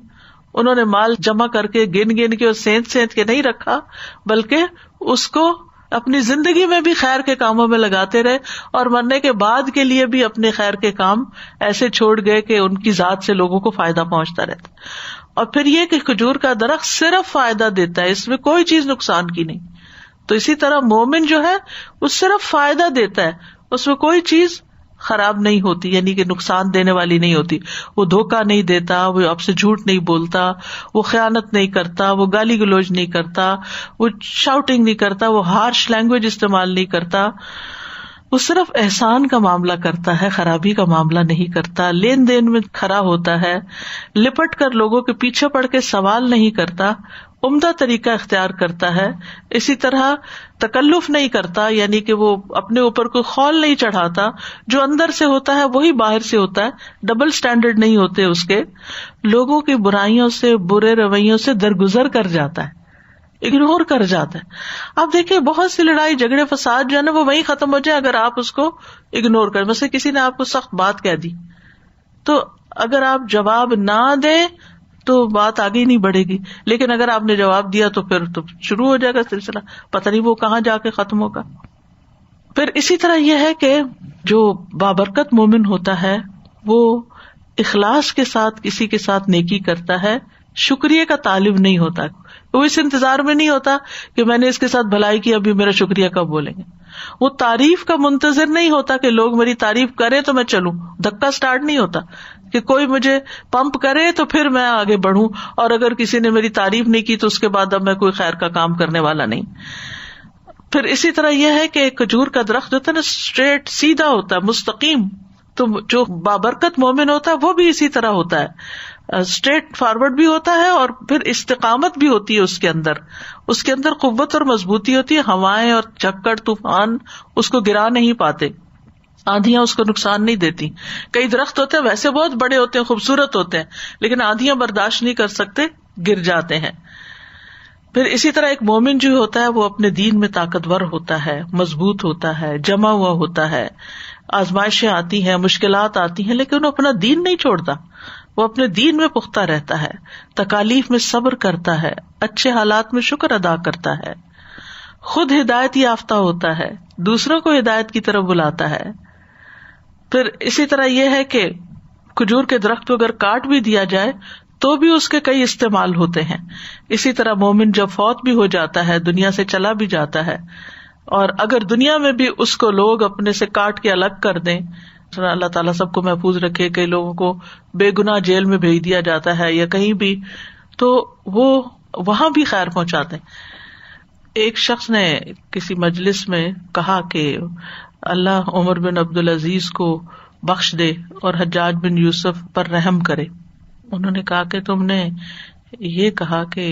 انہوں نے مال جمع کر کے گن کے اور سینت کے نہیں رکھا، بلکہ اس کو اپنی زندگی میں بھی خیر کے کاموں میں لگاتے رہے، اور مرنے کے بعد کے لیے بھی اپنے خیر کے کام ایسے چھوڑ گئے کہ ان کی ذات سے لوگوں کو فائدہ پہنچتا رہتا. اور پھر یہ کہ کھجور کا درخت صرف فائدہ دیتا ہے، اس میں کوئی چیز نقصان کی نہیں. تو اسی طرح مومن جو ہے وہ صرف فائدہ دیتا ہے، اس میں کوئی چیز خراب نہیں ہوتی، یعنی کہ نقصان دینے والی نہیں ہوتی. وہ دھوکہ نہیں دیتا، وہ آپ سے جھوٹ نہیں بولتا، وہ خیانت نہیں کرتا، وہ گالی گلوچ نہیں کرتا، وہ شاؤٹنگ نہیں کرتا، وہ ہارش لینگویج استعمال نہیں کرتا. وہ صرف احسان کا معاملہ کرتا ہے، خرابی کا معاملہ نہیں کرتا. لین دین میں کھرا ہوتا ہے، لپٹ کر لوگوں کے پیچھے پڑ کے سوال نہیں کرتا، عمدہ طریقہ اختیار کرتا ہے. اسی طرح تکلف نہیں کرتا، یعنی کہ وہ اپنے اوپر کوئی خول نہیں چڑھاتا. جو اندر سے ہوتا ہے وہی باہر سے ہوتا ہے، ڈبل سٹینڈرڈ نہیں ہوتے اس کے. لوگوں کی برائیوں سے، برے رویوں سے درگزر کر جاتا ہے، اگنور کر جاتا ہے. آپ دیکھیں بہت سی لڑائی جھگڑے فساد جو ہے نا وہ وہیں ختم ہو جائے اگر آپ اس کو اگنور کریں. مثلا کسی نے آپ کو سخت بات کہہ دی تو اگر آپ جواب نہ دیں تو بات آگے ہی نہیں بڑھے گی، لیکن اگر آپ نے جواب دیا تو پھر تو شروع ہو جائے گا سلسلہ، پتہ نہیں وہ کہاں جا کے ختم ہوگا. پھر اسی طرح یہ ہے کہ جو بابرکت مومن ہوتا ہے وہ اخلاص کے ساتھ کسی کے ساتھ نیکی کرتا ہے، شکریہ کا طالب نہیں ہوتا. وہ اس انتظار میں نہیں ہوتا کہ میں نے اس کے ساتھ بھلائی کی، ابھی میرا شکریہ کب بولیں گے. وہ تعریف کا منتظر نہیں ہوتا کہ لوگ میری تعریف کریں تو میں چلوں، دھکا سٹارٹ نہیں ہوتا کہ کوئی مجھے پمپ کرے تو پھر میں آگے بڑھوں، اور اگر کسی نے میری تعریف نہیں کی تو اس کے بعد اب میں کوئی خیر کا کام کرنے والا نہیں. پھر اسی طرح یہ ہے کہ کھجور کا درخت ہوتا ہے نا، اسٹریٹ سیدھا ہوتا ہے، مستقیم. تو جو بابرکت مومن ہوتا ہے وہ بھی اسی طرح ہوتا ہے، اسٹریٹ فارورڈ بھی ہوتا ہے، اور پھر استقامت بھی ہوتی ہے اس کے اندر قوت اور مضبوطی ہوتی ہے. ہوائیں اور چکر طوفان اس کو گرا نہیں پاتے، آندھیاں اس کو نقصان نہیں دیتی. کئی درخت ہوتے ہیں ویسے بہت بڑے ہوتے ہیں، خوبصورت ہوتے ہیں، لیکن آندھیاں برداشت نہیں کر سکتے، گر جاتے ہیں. پھر اسی طرح ایک مومن جو ہوتا ہے وہ اپنے دین میں طاقتور ہوتا ہے، مضبوط ہوتا ہے، جمع ہوا ہوتا ہے. آزمائشیں آتی ہیں، مشکلات آتی ہیں، لیکن وہ اپنا دین نہیں چھوڑتا، وہ اپنے دین میں پختہ رہتا ہے، تکالیف میں صبر کرتا ہے، اچھے حالات میں شکر ادا کرتا ہے، خود ہدایت یافتہ ہوتا ہے، دوسروں کو ہدایت کی طرف بلاتا ہے. پھر اسی طرح یہ ہے کہ کھجور کے درخت کو اگر کاٹ بھی دیا جائے تو بھی اس کے کئی استعمال ہوتے ہیں. اسی طرح مومن جب فوت بھی ہو جاتا ہے، دنیا سے چلا بھی جاتا ہے، اور اگر دنیا میں بھی اس کو لوگ اپنے سے کاٹ کے الگ کر دیں، اللہ تعالیٰ سب کو محفوظ رکھے، کئی لوگوں کو بے گناہ جیل میں بھیج دیا جاتا ہے یا کہیں بھی، تو وہ وہاں بھی خیر پہنچاتے ہیں. ایک شخص نے کسی مجلس میں کہا کہ اللہ عمر بن عبدالعزیز کو بخش دے اور حجاج بن یوسف پر رحم کرے. انہوں نے کہا کہ تم نے یہ کہا کہ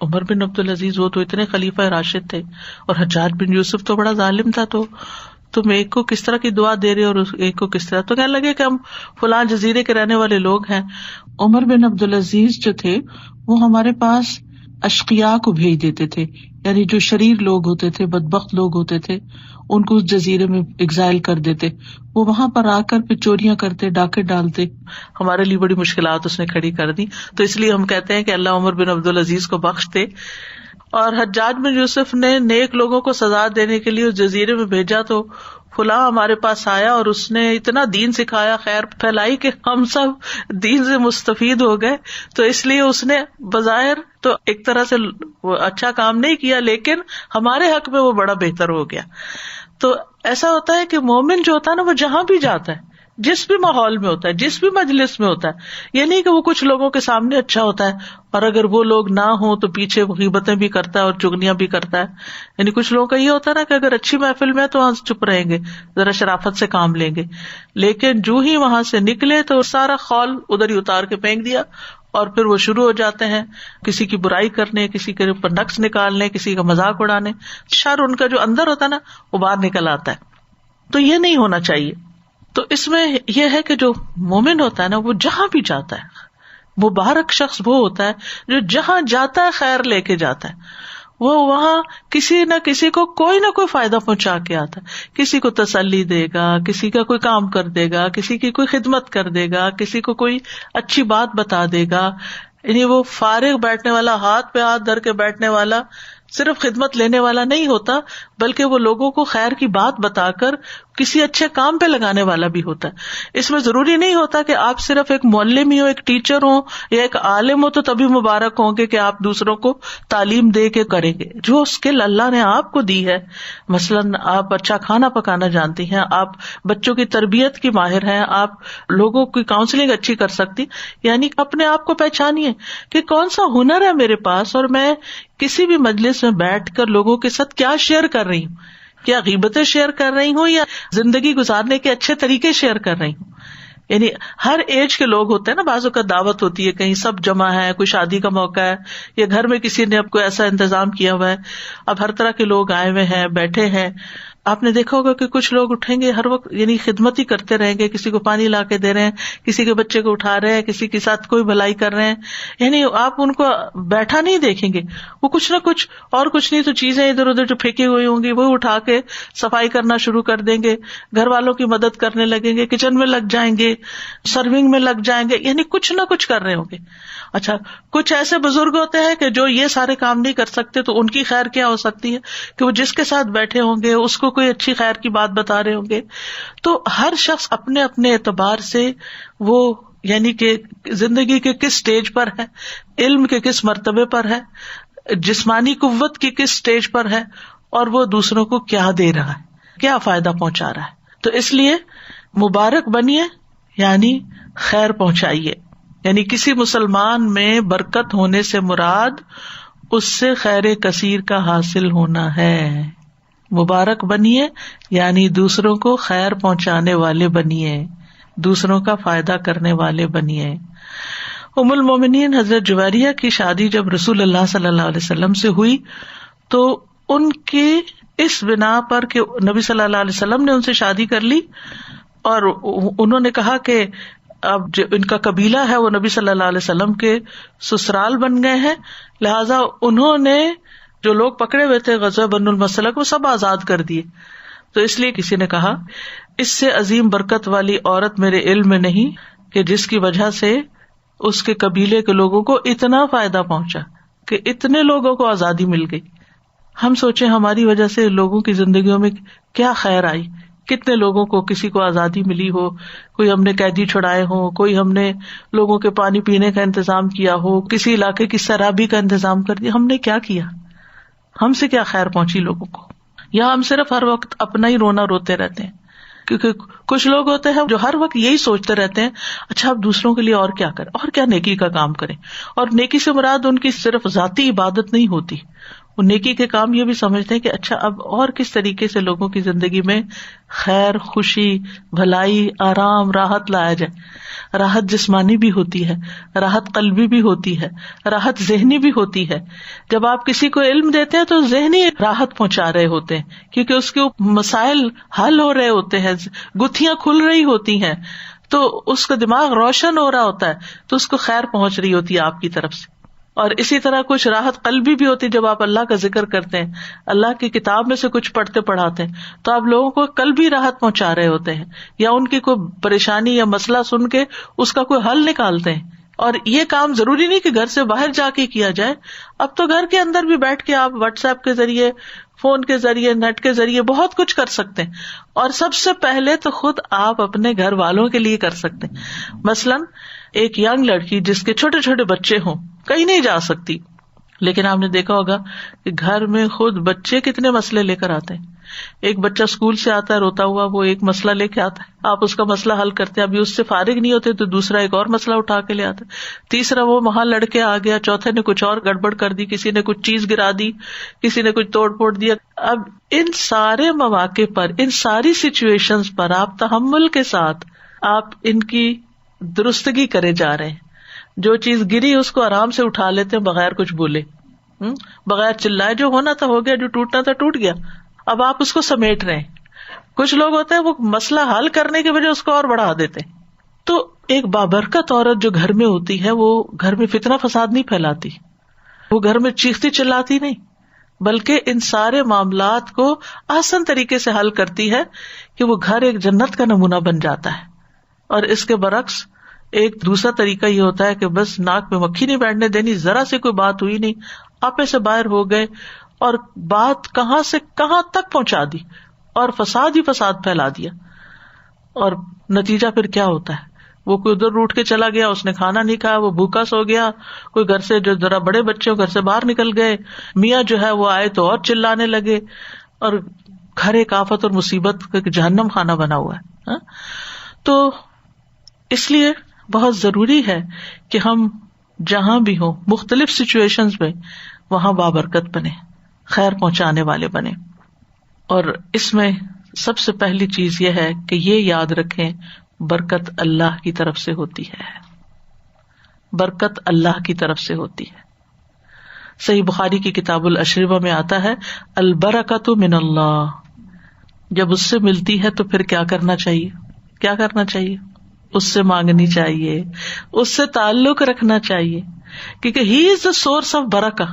عمر بن عبدالعزیز وہ تو اتنے خلیفہ راشد تھے اور حجاج بن یوسف تو بڑا ظالم تھا، تو تم ایک کو کس طرح کی دعا دے رہے اور ایک کو کس طرح؟ تو کہنے لگے کہ ہم فلاں جزیرے کے رہنے والے لوگ ہیں. عمر بن عبدالعزیز جو تھے وہ ہمارے پاس اشقیاء کو بھیج دیتے تھے، یعنی جو شریر لوگ ہوتے تھے، بدبخت لوگ ہوتے تھے، ان کو اس جزیرے میں ایگزائل کر دیتے، وہ وہاں پر آ کر پھر چوریاں کرتے، ڈاکے ڈالتے. ہمارے لیے بڑی مشکلات اس نے کھڑی کر دی. تو اس لیے ہم کہتے ہیں کہ اللہ عمر بن عبدالعزیز کو بخش دے. اور حجاج بن یوسف نے نیک لوگوں کو سزا دینے کے لیے اس جزیرے میں بھیجا، تو فلاں ہمارے پاس آیا اور اس نے اتنا دین سکھایا، خیر پھیلائی کہ ہم سب دین سے مستفید ہو گئے. تو اس لیے اس نے بظاہر تو ایک طرح سے وہ اچھا کام نہیں کیا، لیکن ہمارے حق میں وہ بڑا بہتر ہو گیا. تو ایسا ہوتا ہے کہ مومن جو ہوتا ہے نا، وہ جہاں بھی جاتا ہے، جس بھی ماحول میں ہوتا ہے، جس بھی مجلس میں ہوتا ہے، یہ نہیں کہ وہ کچھ لوگوں کے سامنے اچھا ہوتا ہے اور اگر وہ لوگ نہ ہوں تو پیچھے غیبتیں بھی کرتا ہے اور چگلیاں بھی کرتا ہے. یعنی کچھ لوگوں کا یہ ہوتا ہے نا کہ اگر اچھی محفل میں ہے تو وہاں چپ رہیں گے، ذرا شرافت سے کام لیں گے، لیکن جو ہی وہاں سے نکلے تو سارا خول ادھر ہی اتار کے پھینک دیا اور پھر وہ شروع ہو جاتے ہیں کسی کی برائی کرنے، کسی کے اوپر نقص نکالنے، کسی کا مذاق اڑانے. شر ان کا جو اندر ہوتا ہے نا وہ باہر نکل آتا ہے. تو یہ نہیں ہونا چاہیے. تو اس میں یہ ہے کہ جو مومن ہوتا ہے نا، وہ جہاں بھی جاتا ہے، مبارک شخص وہ ہوتا ہے جو جہاں جاتا ہے خیر لے کے جاتا ہے. وہ وہاں کسی نہ کسی کو کوئی نہ کوئی فائدہ پہنچا کے آتا ہے. کسی کو تسلی دے گا، کسی کا کوئی کام کر دے گا، کسی کی کوئی خدمت کر دے گا، کسی کو کوئی اچھی بات بتا دے گا. یعنی وہ فارغ بیٹھنے والا، ہاتھ پہ ہاتھ دھر کے بیٹھنے والا، صرف خدمت لینے والا نہیں ہوتا، بلکہ وہ لوگوں کو خیر کی بات بتا کر کسی اچھے کام پہ لگانے والا بھی ہوتا ہے. اس میں ضروری نہیں ہوتا کہ آپ صرف ایک معلم ہی ہو، ایک ٹیچر ہو یا ایک عالم ہو تو تبھی مبارک ہوں گے کہ آپ دوسروں کو تعلیم دے کے کریں گے. جو اسکل اللہ نے آپ کو دی ہے، مثلاً آپ اچھا کھانا پکانا جانتی ہیں، آپ بچوں کی تربیت کی ماہر ہیں، آپ لوگوں کی کاؤنسلنگ اچھی کر سکتی، یعنی اپنے آپ کو پہچانیے کہ کون سا ہنر ہے میرے پاس اور میں کسی بھی مجلس میں بیٹھ کر لوگوں کے ساتھ کیا شیئر کر رہی ہوں. کیا غیبتیں شیئر کر رہی ہوں یا زندگی گزارنے کے اچھے طریقے شیئر کر رہی ہوں. یعنی ہر ایج کے لوگ ہوتے ہیں نا، بعض اوقات دعوت ہوتی ہے، کہیں سب جمع ہے، کوئی شادی کا موقع ہے یا گھر میں کسی نے اب کوئی ایسا انتظام کیا ہوا ہے، اب ہر طرح کے لوگ آئے ہوئے ہیں، بیٹھے ہیں. آپ نے دیکھا ہوگا کہ کچھ لوگ اٹھیں گے ہر وقت، یعنی خدمت ہی کرتے رہیں گے، کسی کو پانی لا کے دے رہے ہیں، کسی کے بچے کو اٹھا رہے ہیں، کسی کے ساتھ کوئی بھلائی کر رہے ہیں. یعنی آپ ان کو بیٹھا نہیں دیکھیں گے، وہ کچھ نہ کچھ اور کچھ نہیں تو چیزیں ادھر ادھر جو پھینکی ہوئی ہوں گی وہ اٹھا کے صفائی کرنا شروع کر دیں گے، گھر والوں کی مدد کرنے لگیں گے، کچن میں لگ جائیں گے، سرونگ میں لگ جائیں گے، یعنی کچھ نہ کچھ کر رہے ہوں گے. اچھا، کچھ ایسے بزرگ ہوتے ہیں کہ جو یہ سارے کام نہیں کر سکتے، تو ان کی خیر کیا ہو سکتی ہے کہ وہ جس کے ساتھ بیٹھے ہوں گے اس کو کوئی اچھی خیر کی بات بتا رہے ہوں گے. تو ہر شخص اپنے اپنے اعتبار سے وہ یعنی کہ زندگی کے کس سٹیج پر ہے، علم کے کس مرتبے پر ہے، جسمانی قوت کی کس سٹیج پر ہے، اور وہ دوسروں کو کیا دے رہا ہے، کیا فائدہ پہنچا رہا ہے. تو اس لیے مبارک بنیے، یعنی خیر پہنچائیے. یعنی کسی مسلمان میں برکت ہونے سے مراد اس سے خیر کثیر کا حاصل ہونا ہے. مبارک بنیے یعنی دوسروں کو خیر پہنچانے والے بنیے، دوسروں کا فائدہ کرنے والے بنیے. ام المومنین حضرت جویریہ کی شادی جب رسول اللہ صلی اللہ علیہ وسلم سے ہوئی تو ان کی اس بنا پر کہ نبی صلی اللہ علیہ وسلم نے ان سے شادی کر لی اور انہوں نے کہا کہ اب جو ان کا قبیلہ ہے وہ نبی صلی اللہ علیہ وسلم کے سسرال بن گئے ہیں، لہذا انہوں نے جو لوگ پکڑے ہوئے تھے غزوہ بنو المصطلق وہ سب آزاد کر دیے. تو اس لیے کسی نے کہا اس سے عظیم برکت والی عورت میرے علم میں نہیں کہ جس کی وجہ سے اس کے قبیلے کے لوگوں کو اتنا فائدہ پہنچا کہ اتنے لوگوں کو آزادی مل گئی. ہم سوچیں ہماری وجہ سے لوگوں کی زندگیوں میں کیا خیر آئی، کتنے لوگوں کو کسی کو آزادی ملی ہو، کوئی ہم نے قیدی چھڑائے ہوں، کوئی ہم نے لوگوں کے پانی پینے کا انتظام کیا ہو، کسی علاقے کی سرابی کا انتظام کر دیا. ہم نے کیا کیا؟ ہم سے کیا خیر پہنچی لوگوں کو؟ یا ہم صرف ہر وقت اپنا ہی رونا روتے رہتے ہیں؟ کیونکہ کچھ لوگ ہوتے ہیں جو ہر وقت یہی سوچتے رہتے ہیں اچھا اب دوسروں کے لیے اور کیا کریں، اور کیا نیکی کا کام کریں. اور نیکی سے مراد ان کی صرف ذاتی عبادت نہیں ہوتی، وہ نیکی کے کام یہ بھی سمجھتے ہیں کہ اچھا اب اور کس طریقے سے لوگوں کی زندگی میں خیر، خوشی، بھلائی، آرام، راحت لایا جائے. راحت جسمانی بھی ہوتی ہے، راحت قلبی بھی ہوتی ہے، راحت ذہنی بھی ہوتی ہے. جب آپ کسی کو علم دیتے ہیں تو ذہنی راحت پہنچا رہے ہوتے ہیں کیونکہ اس کے مسائل حل ہو رہے ہوتے ہیں، گتھیاں کھل رہی ہوتی ہیں، تو اس کا دماغ روشن ہو رہا ہوتا ہے، تو اس کو خیر پہنچ رہی ہوتی ہے آپ کی طرف سے. اور اسی طرح کچھ راحت قلبی بھی ہوتی ہے جب آپ اللہ کا ذکر کرتے ہیں, اللہ کی کتاب میں سے کچھ پڑھتے پڑھاتے ہیں, تو آپ لوگوں کو قلبی راحت پہنچا رہے ہوتے ہیں, یا ان کی کوئی پریشانی یا مسئلہ سن کے اس کا کوئی حل نکالتے ہیں. اور یہ کام ضروری نہیں کہ گھر سے باہر جا کے کیا جائے, اب تو گھر کے اندر بھی بیٹھ کے آپ واٹس ایپ کے ذریعے, فون کے ذریعے, نیٹ کے ذریعے بہت کچھ کر سکتے ہیں. اور سب سے پہلے تو خود آپ اپنے گھر والوں کے لیے کر سکتے ہیں. مثلاً ایک ینگ لڑکی جس کے چھوٹے چھوٹے بچے ہوں, کہیں نہیں جا سکتی, لیکن آپ نے دیکھا ہوگا کہ گھر میں خود بچے کتنے مسئلے لے کر آتے ہیں. ایک بچہ اسکول سے آتا ہے روتا ہوا, وہ ایک مسئلہ لے کے آتا ہے, آپ اس کا مسئلہ حل کرتے ہیں, ابھی اس سے فارغ نہیں ہوتے تو دوسرا ایک اور مسئلہ اٹھا کے لے آتا ہے, تیسرا وہ وہاں لڑکے آ گیا, چوتھے نے کچھ اور گڑبڑ کر دی, کسی نے کچھ چیز گرا دی, کسی نے کچھ توڑ پھوڑ دیا. اب ان سارے مواقع پر, ان ساری سچویشنز پر آپ تحمل کے ساتھ آپ ان کی درستگی کرے جا رہے ہیں. جو چیز گری اس کو آرام سے اٹھا لیتے ہیں بغیر کچھ بولے, بغیر چلائے. جو ہونا تھا ہو گیا, جو ٹوٹنا تھا ٹوٹ گیا, اب آپ اس کو سمیٹ رہے ہیں. کچھ لوگ ہوتے ہیں وہ مسئلہ حل کرنے کے بجائے اس کو اور بڑھا دیتے ہیں. تو ایک بابرکت عورت جو گھر میں ہوتی ہے وہ گھر میں فتنہ فساد نہیں پھیلاتی, وہ گھر میں چیختی چلاتی نہیں, بلکہ ان سارے معاملات کو آسان طریقے سے حل کرتی ہے کہ وہ گھر ایک جنت کا نمونہ بن جاتا ہے. اور اس کے برعکس ایک دوسرا طریقہ یہ ہوتا ہے کہ بس ناک میں مکھی نہیں بیٹھنے دینی, ذرا سے کوئی بات ہوئی نہیں, آپے سے باہر ہو گئے اور بات کہاں سے کہاں تک پہنچا دی اور فساد ہی فساد پھیلا دیا. اور نتیجہ پھر کیا ہوتا ہے, وہ کوئی ادھر روٹ کے چلا گیا, اس نے کھانا نہیں کھایا, وہ بھوکا سو گیا. کوئی گھر سے جو ذرا بڑے بچے گھر سے باہر نکل گئے, میاں جو ہے وہ آئے تو اور چلانے لگے, اور گھر ایک آفت اور مصیبت کا جہنم خانہ بنا ہوا ہے. تو اس لیے بہت ضروری ہے کہ ہم جہاں بھی ہوں, مختلف سچویشنز میں, وہاں بابرکت بنے, خیر پہنچانے والے بنے. اور اس میں سب سے پہلی چیز یہ ہے کہ یہ یاد رکھیں, برکت اللہ کی طرف سے ہوتی ہے, برکت اللہ کی طرف سے ہوتی ہے. صحیح بخاری کی کتاب الاشربہ میں آتا ہے, البرکۃ من اللہ. جب اس سے ملتی ہے تو پھر کیا کرنا چاہیے, کیا کرنا چاہیے؟ اس سے مانگنی چاہیے, اس سے تعلق رکھنا چاہیے, کیونکہ ہی از دا سورس آف برکہ.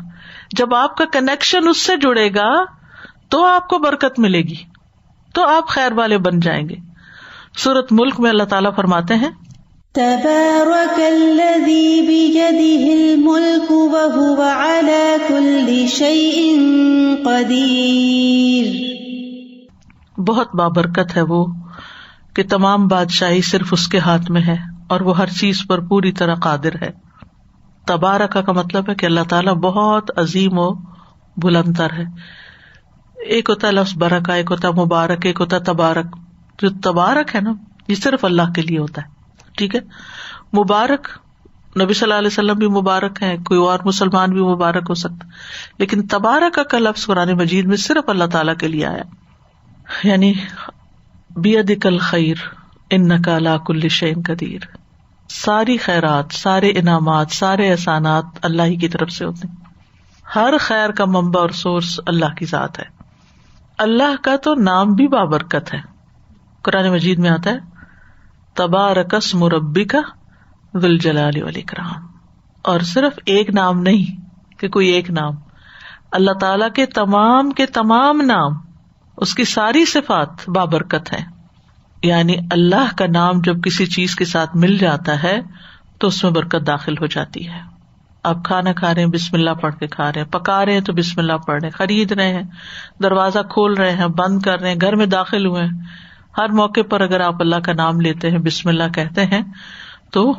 جب آپ کا کنیکشن اس سے جڑے گا تو آپ کو برکت ملے گی, تو آپ خیر والے بن جائیں گے. سورۃ ملک میں اللہ تعالیٰ فرماتے ہیں, تبارک الذی بیدہ الملک وہو علی کل شیء قدیر. بہت بابرکت ہے وہ کہ تمام بادشاہی صرف اس کے ہاتھ میں ہے, اور وہ ہر چیز پر پوری طرح قادر ہے. تبارک کا مطلب ہے کہ اللہ تعالیٰ بہت عظیم و بلند تر ہے. ایک ہوتا ہے لفظ برکہ, ایک ہوتا ہے مبارک, ایک ہوتا ہے تبارک. جو تبارک ہے نا, یہ صرف اللہ کے لیے ہوتا ہے, ٹھیک ہے. مبارک, نبی صلی اللہ علیہ وسلم بھی مبارک ہیں, کوئی اور مسلمان بھی مبارک ہو سکتا, لیکن تبارک کا لفظ قرآن مجید میں صرف اللہ تعالیٰ کے لیے آیا. یعنی بیدک الخیر انک علی کل شیء قدیر. ساری خیرات, سارے انعامات, سارے احسانات اللہ ہی کی طرف سے ہوتے ہیں. ہر خیر کا منبع اور سورس اللہ کی ذات ہے. اللہ کا تو نام بھی بابرکت ہے. قرآن مجید میں آتا ہے, تبارک اسم ربک ذو الجلال والاکرام. اور صرف ایک نام نہیں کہ کوئی ایک نام, اللہ تعالی کے تمام نام, اس کی ساری صفات بابرکت ہیں. یعنی اللہ کا نام جب کسی چیز کے ساتھ مل جاتا ہے تو اس میں برکت داخل ہو جاتی ہے. آپ کھانا کھا رہے ہیں, بسم اللہ پڑھ کے کھا رہے ہیں, پکا رہے ہیں تو بسم اللہ پڑھ رہے ہیں, خرید رہے ہیں, دروازہ کھول رہے ہیں, بند کر رہے ہیں, گھر میں داخل ہوئے ہیں, ہر موقع پر اگر آپ اللہ کا نام لیتے ہیں, بسم اللہ کہتے ہیں, تو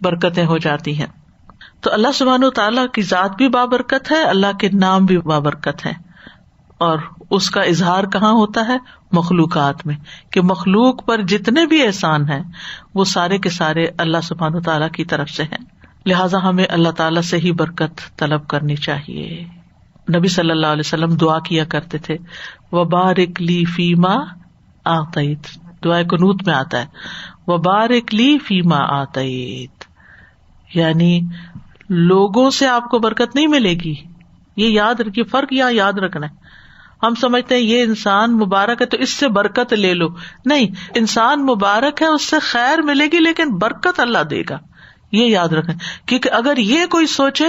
برکتیں ہو جاتی ہیں. تو اللہ سبحانہ و تعالیٰ کی ذات بھی بابرکت ہے, اللہ کے نام بھی بابرکت ہے. اور اس کا اظہار کہاں ہوتا ہے؟ مخلوقات میں, کہ مخلوق پر جتنے بھی احسان ہیں وہ سارے کے سارے اللہ سبحانہ و تعالیٰ کی طرف سے ہیں. لہٰذا ہمیں اللہ تعالیٰ سے ہی برکت طلب کرنی چاہیے. نبی صلی اللہ علیہ وسلم دعا کیا کرتے تھے, وبارک لی فیما آتیت. دعائے قنوت میں آتا ہے, وبارک لی فیما آتیت, یعنی لوگوں سے آپ کو برکت نہیں ملے گی. یہ یاد رکھیے, فرق یہاں یاد رکھنا ہے. ہم سمجھتے ہیں یہ انسان مبارک ہے تو اس سے برکت لے لو. نہیں, انسان مبارک ہے, اس سے خیر ملے گی لیکن برکت اللہ دے گا. یہ یاد رکھیں، کیونکہ اگر یہ کوئی سوچے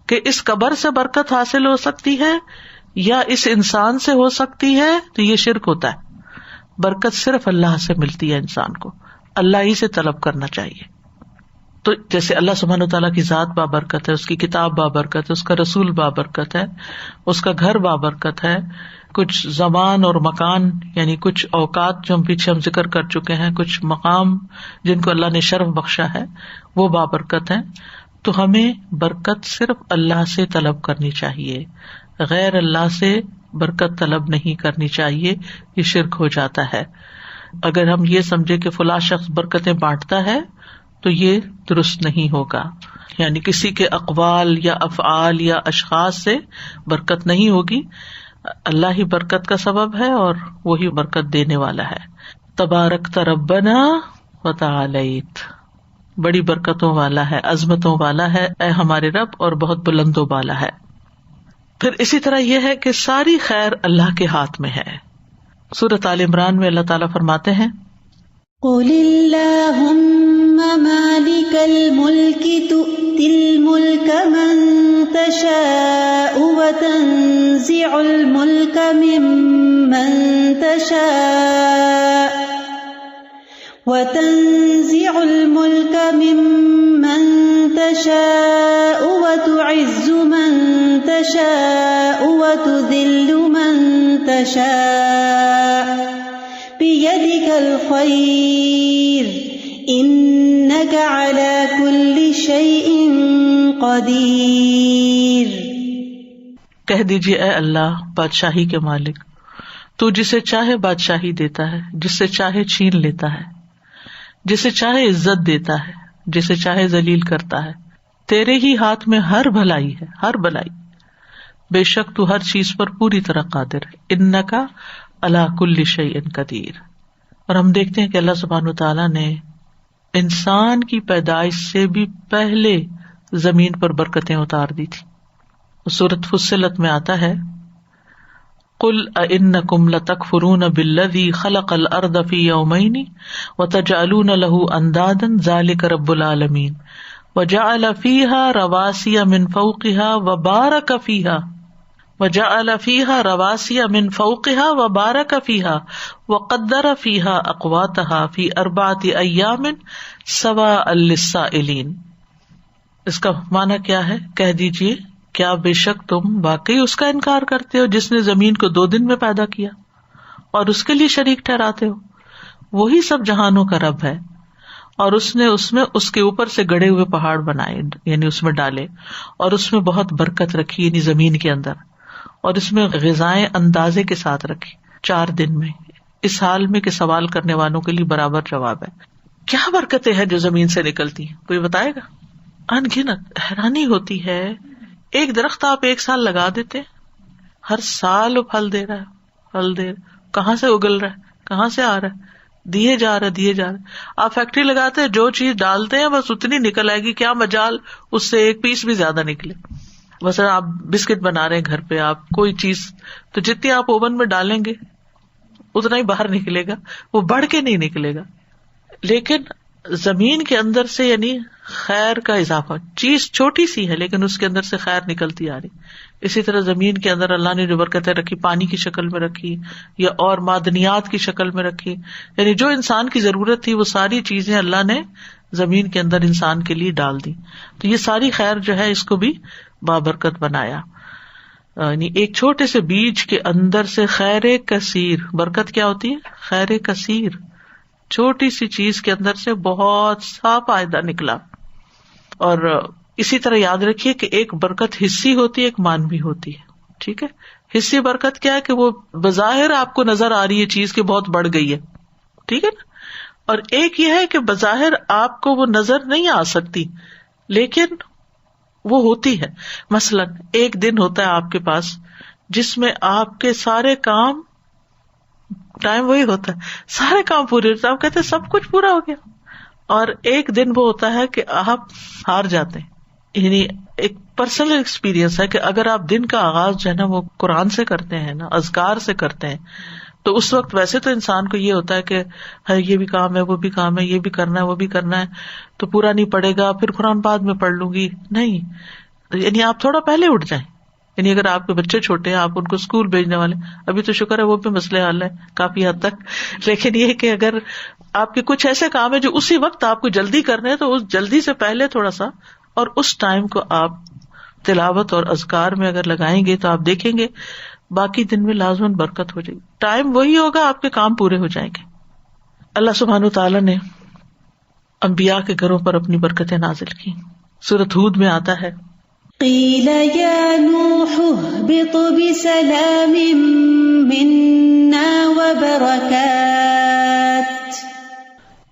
کہ اس قبر سے برکت حاصل ہو سکتی ہے یا اس انسان سے ہو سکتی ہے تو یہ شرک ہوتا ہے. برکت صرف اللہ سے ملتی ہے، انسان کو اللہ ہی سے طلب کرنا چاہیے. تو جیسے اللہ سبحانہ وتعالیٰ کی ذات بابرکت ہے، اس کی کتاب بابرکت ہے، اس کا رسول بابرکت ہے، اس کا گھر بابرکت ہے، کچھ زمان اور مکان یعنی کچھ اوقات جو ہم ذکر کر چکے ہیں، کچھ مقام جن کو اللہ نے شرف بخشا ہے وہ بابرکت ہیں. تو ہمیں برکت صرف اللہ سے طلب کرنی چاہیے، غیر اللہ سے برکت طلب نہیں کرنی چاہیے، یہ شرک ہو جاتا ہے. اگر ہم یہ سمجھے کہ فلاں شخص برکتیں بانٹتا ہے تو یہ درست نہیں ہوگا. یعنی کسی کے اقوال یا افعال یا اشخاص سے برکت نہیں ہوگی، اللہ ہی برکت کا سبب ہے اور وہی برکت دینے والا ہے. تبارکت ربنا وتعالیت، بڑی برکتوں والا ہے، عظمتوں والا ہے اے ہمارے رب، اور بہت بلند و بالا ہے. پھر اسی طرح یہ ہے کہ ساری خیر اللہ کے ہاتھ میں ہے. سورۃ آل عمران میں اللہ تعالیٰ فرماتے ہیں قُلِ اللَّهُمَّ مَالِكَ الْمُلْكِ تُؤْتِي الْمُلْكَ مَن تَشَاءُ وَتَنزِعُ الْمُلْكَ مِمَّن تَشَاءُ وَتُعِزُّ مَن تَشَاءُ وَتُذِلُّ مَن تَشَاءُ بِيَدِكَ الْخَيْرُ إِنَّكَ عَلَى كُلِّ شَيْءٍ قَدِيرٌ. کہہ دیجیے اے اللہ بادشاہی کے مالک، تو جسے چاہے بادشاہی دیتا ہے، جس سے چاہے چھین لیتا ہے، جسے چاہے عزت دیتا ہے، جسے چاہے ذلیل کرتا ہے. تیرے ہی ہاتھ میں ہر بھلائی ہے، ہر بھلائی. بے شک تو ہر چیز پر پوری طرح قادر ہے. انک علی کل شیء قدیر. اور ہم دیکھتے ہیں کہ اللہ سبحانہ وتعالیٰ نے انسان کی پیدائش سے بھی پہلے زمین پر برکتیں اتار دی تھی. سورۃ فصلت میں آتا ہے قل اانکم لتکفرون بالذی خلق الارض فی یومین وتجعلون له اندادا ذلک رب العالمین وجعل فیہا رواسی من فوقها وبارک فیہا وقدر فیہا اقواتها فی 4 ایام سواء للسائلین. اس کا معنی کیا ہے؟ کہہ دیجیے کیا بے شک تم واقعی اس کا انکار کرتے ہو جس نے زمین کو 2 دن میں پیدا کیا اور اس کے لیے شریک ٹھہراتے ہو؟ وہی سب جہانوں کا رب ہے، اور اس نے اس کے اوپر سے گڑے ہوئے پہاڑ بنائے، یعنی اس میں ڈالے، اور اس میں بہت برکت رکھی یعنی زمین کے اندر، اور اس میں غذائیں اندازے کے ساتھ رکھی 4 دن میں. اس حال میں کہ سوال کرنے والوں کے لیے برابر جواب ہے. کیا برکتیں ہیں جو زمین سے نکلتی ہیں؟ کوئی بتائے گا؟ ان گنت. حیرانی ہوتی ہے، ایک درخت آپ 1 سال لگا دیتے، ہر سال وہ پھل دے رہا ہے، کہاں سے اگل رہا ہے، کہاں سے آ رہا ہے، دیے جا رہا. آپ فیکٹری لگاتے ہیں، جو چیز ڈالتے ہیں بس اتنی نکل آئے گی، کیا مجال اس سے 1 پیس بھی زیادہ نکلے. مثلا آپ بسکٹ بنا رہے ہیں گھر پہ، آپ کوئی چیز تو جتنی آپ اوون میں ڈالیں گے اتنا ہی باہر نکلے گا، وہ بڑھ کے نہیں نکلے گا. لیکن زمین کے اندر سے یعنی خیر کا اضافہ، چیز چھوٹی سی ہے لیکن اس کے اندر سے خیر نکلتی آ رہی. اسی طرح زمین کے اندر اللہ نے جو برکتیں رکھی، پانی کی شکل میں رکھی یا اور معدنیات کی شکل میں رکھی، یعنی جو انسان کی ضرورت تھی وہ ساری چیزیں اللہ نے زمین کے اندر انسان کے لیے ڈال دی. تو یہ ساری خیر جو ہے اس کو بھی بابرکت بنایا. یعنی ایک چھوٹے سے بیج کے اندر سے خیر کثیر. برکت کیا ہوتی ہے؟ خیر کثیر. چھوٹی سی چیز کے اندر سے بہت سا فائدہ نکلا. اور اسی طرح یاد رکھیے کہ ایک برکت حصی ہوتی ہے، ایک مانوی ہوتی ہے. ٹھیک ہے، حصی برکت کیا ہے کہ وہ بظاہر آپ کو نظر آ رہی ہے چیز کہ بہت بڑھ گئی ہے، ٹھیک ہے نا. اور ایک یہ ہے کہ بظاہر آپ کو وہ نظر نہیں آ سکتی لیکن وہ ہوتی ہے. مثلا ایک دن ہوتا ہے آپ کے پاس جس میں آپ کے سارے کام، ٹائم وہی ہوتا ہے، سارے کام پورے ہوتے ہیں، آپ کہتے ہیں سب کچھ پورا ہو گیا. اور ایک دن وہ ہوتا ہے کہ آپ ہار جاتے ہیں. یعنی ایک پرسنل ایکسپیرینس ہے کہ اگر آپ دن کا آغاز جو ہے نا وہ قرآن سے کرتے ہیں نا، اذکار سے کرتے ہیں، تو اس وقت ویسے تو انسان کو یہ ہوتا ہے کہ یہ بھی کام ہے، وہ بھی کام ہے، یہ بھی کرنا ہے، وہ بھی کرنا ہے، تو پورا نہیں پڑے گا، پھر قرآن بعد میں پڑھ لوں گی. نہیں، یعنی آپ تھوڑا پہلے اٹھ جائیں. یعنی اگر آپ کے بچے چھوٹے ہیں، آپ ان کو اسکول بھیجنے والے، ابھی تو شکر ہے وہ بھی مسئلے حل ہے کافی حد تک، لیکن یہ کہ اگر آپ کے کچھ ایسے کام ہے جو اسی وقت آپ کو جلدی کرنے ہیں، تو اس جلدی سے پہلے تھوڑا سا، اور اس ٹائم کو آپ تلاوت اور اذکار میں اگر لگائیں گے تو آپ دیکھیں گے باقی دن میں لازماً برکت ہو جائے گی. ٹائم وہی ہوگا، آپ کے کام پورے ہو جائیں گے. اللہ سبحانہ وتعالیٰ نے انبیاء کے گھروں پر اپنی برکتیں نازل کی. سورۃ ہود میں آتا ہے قیل یا نوح اہبط بسلام منا وبرکات.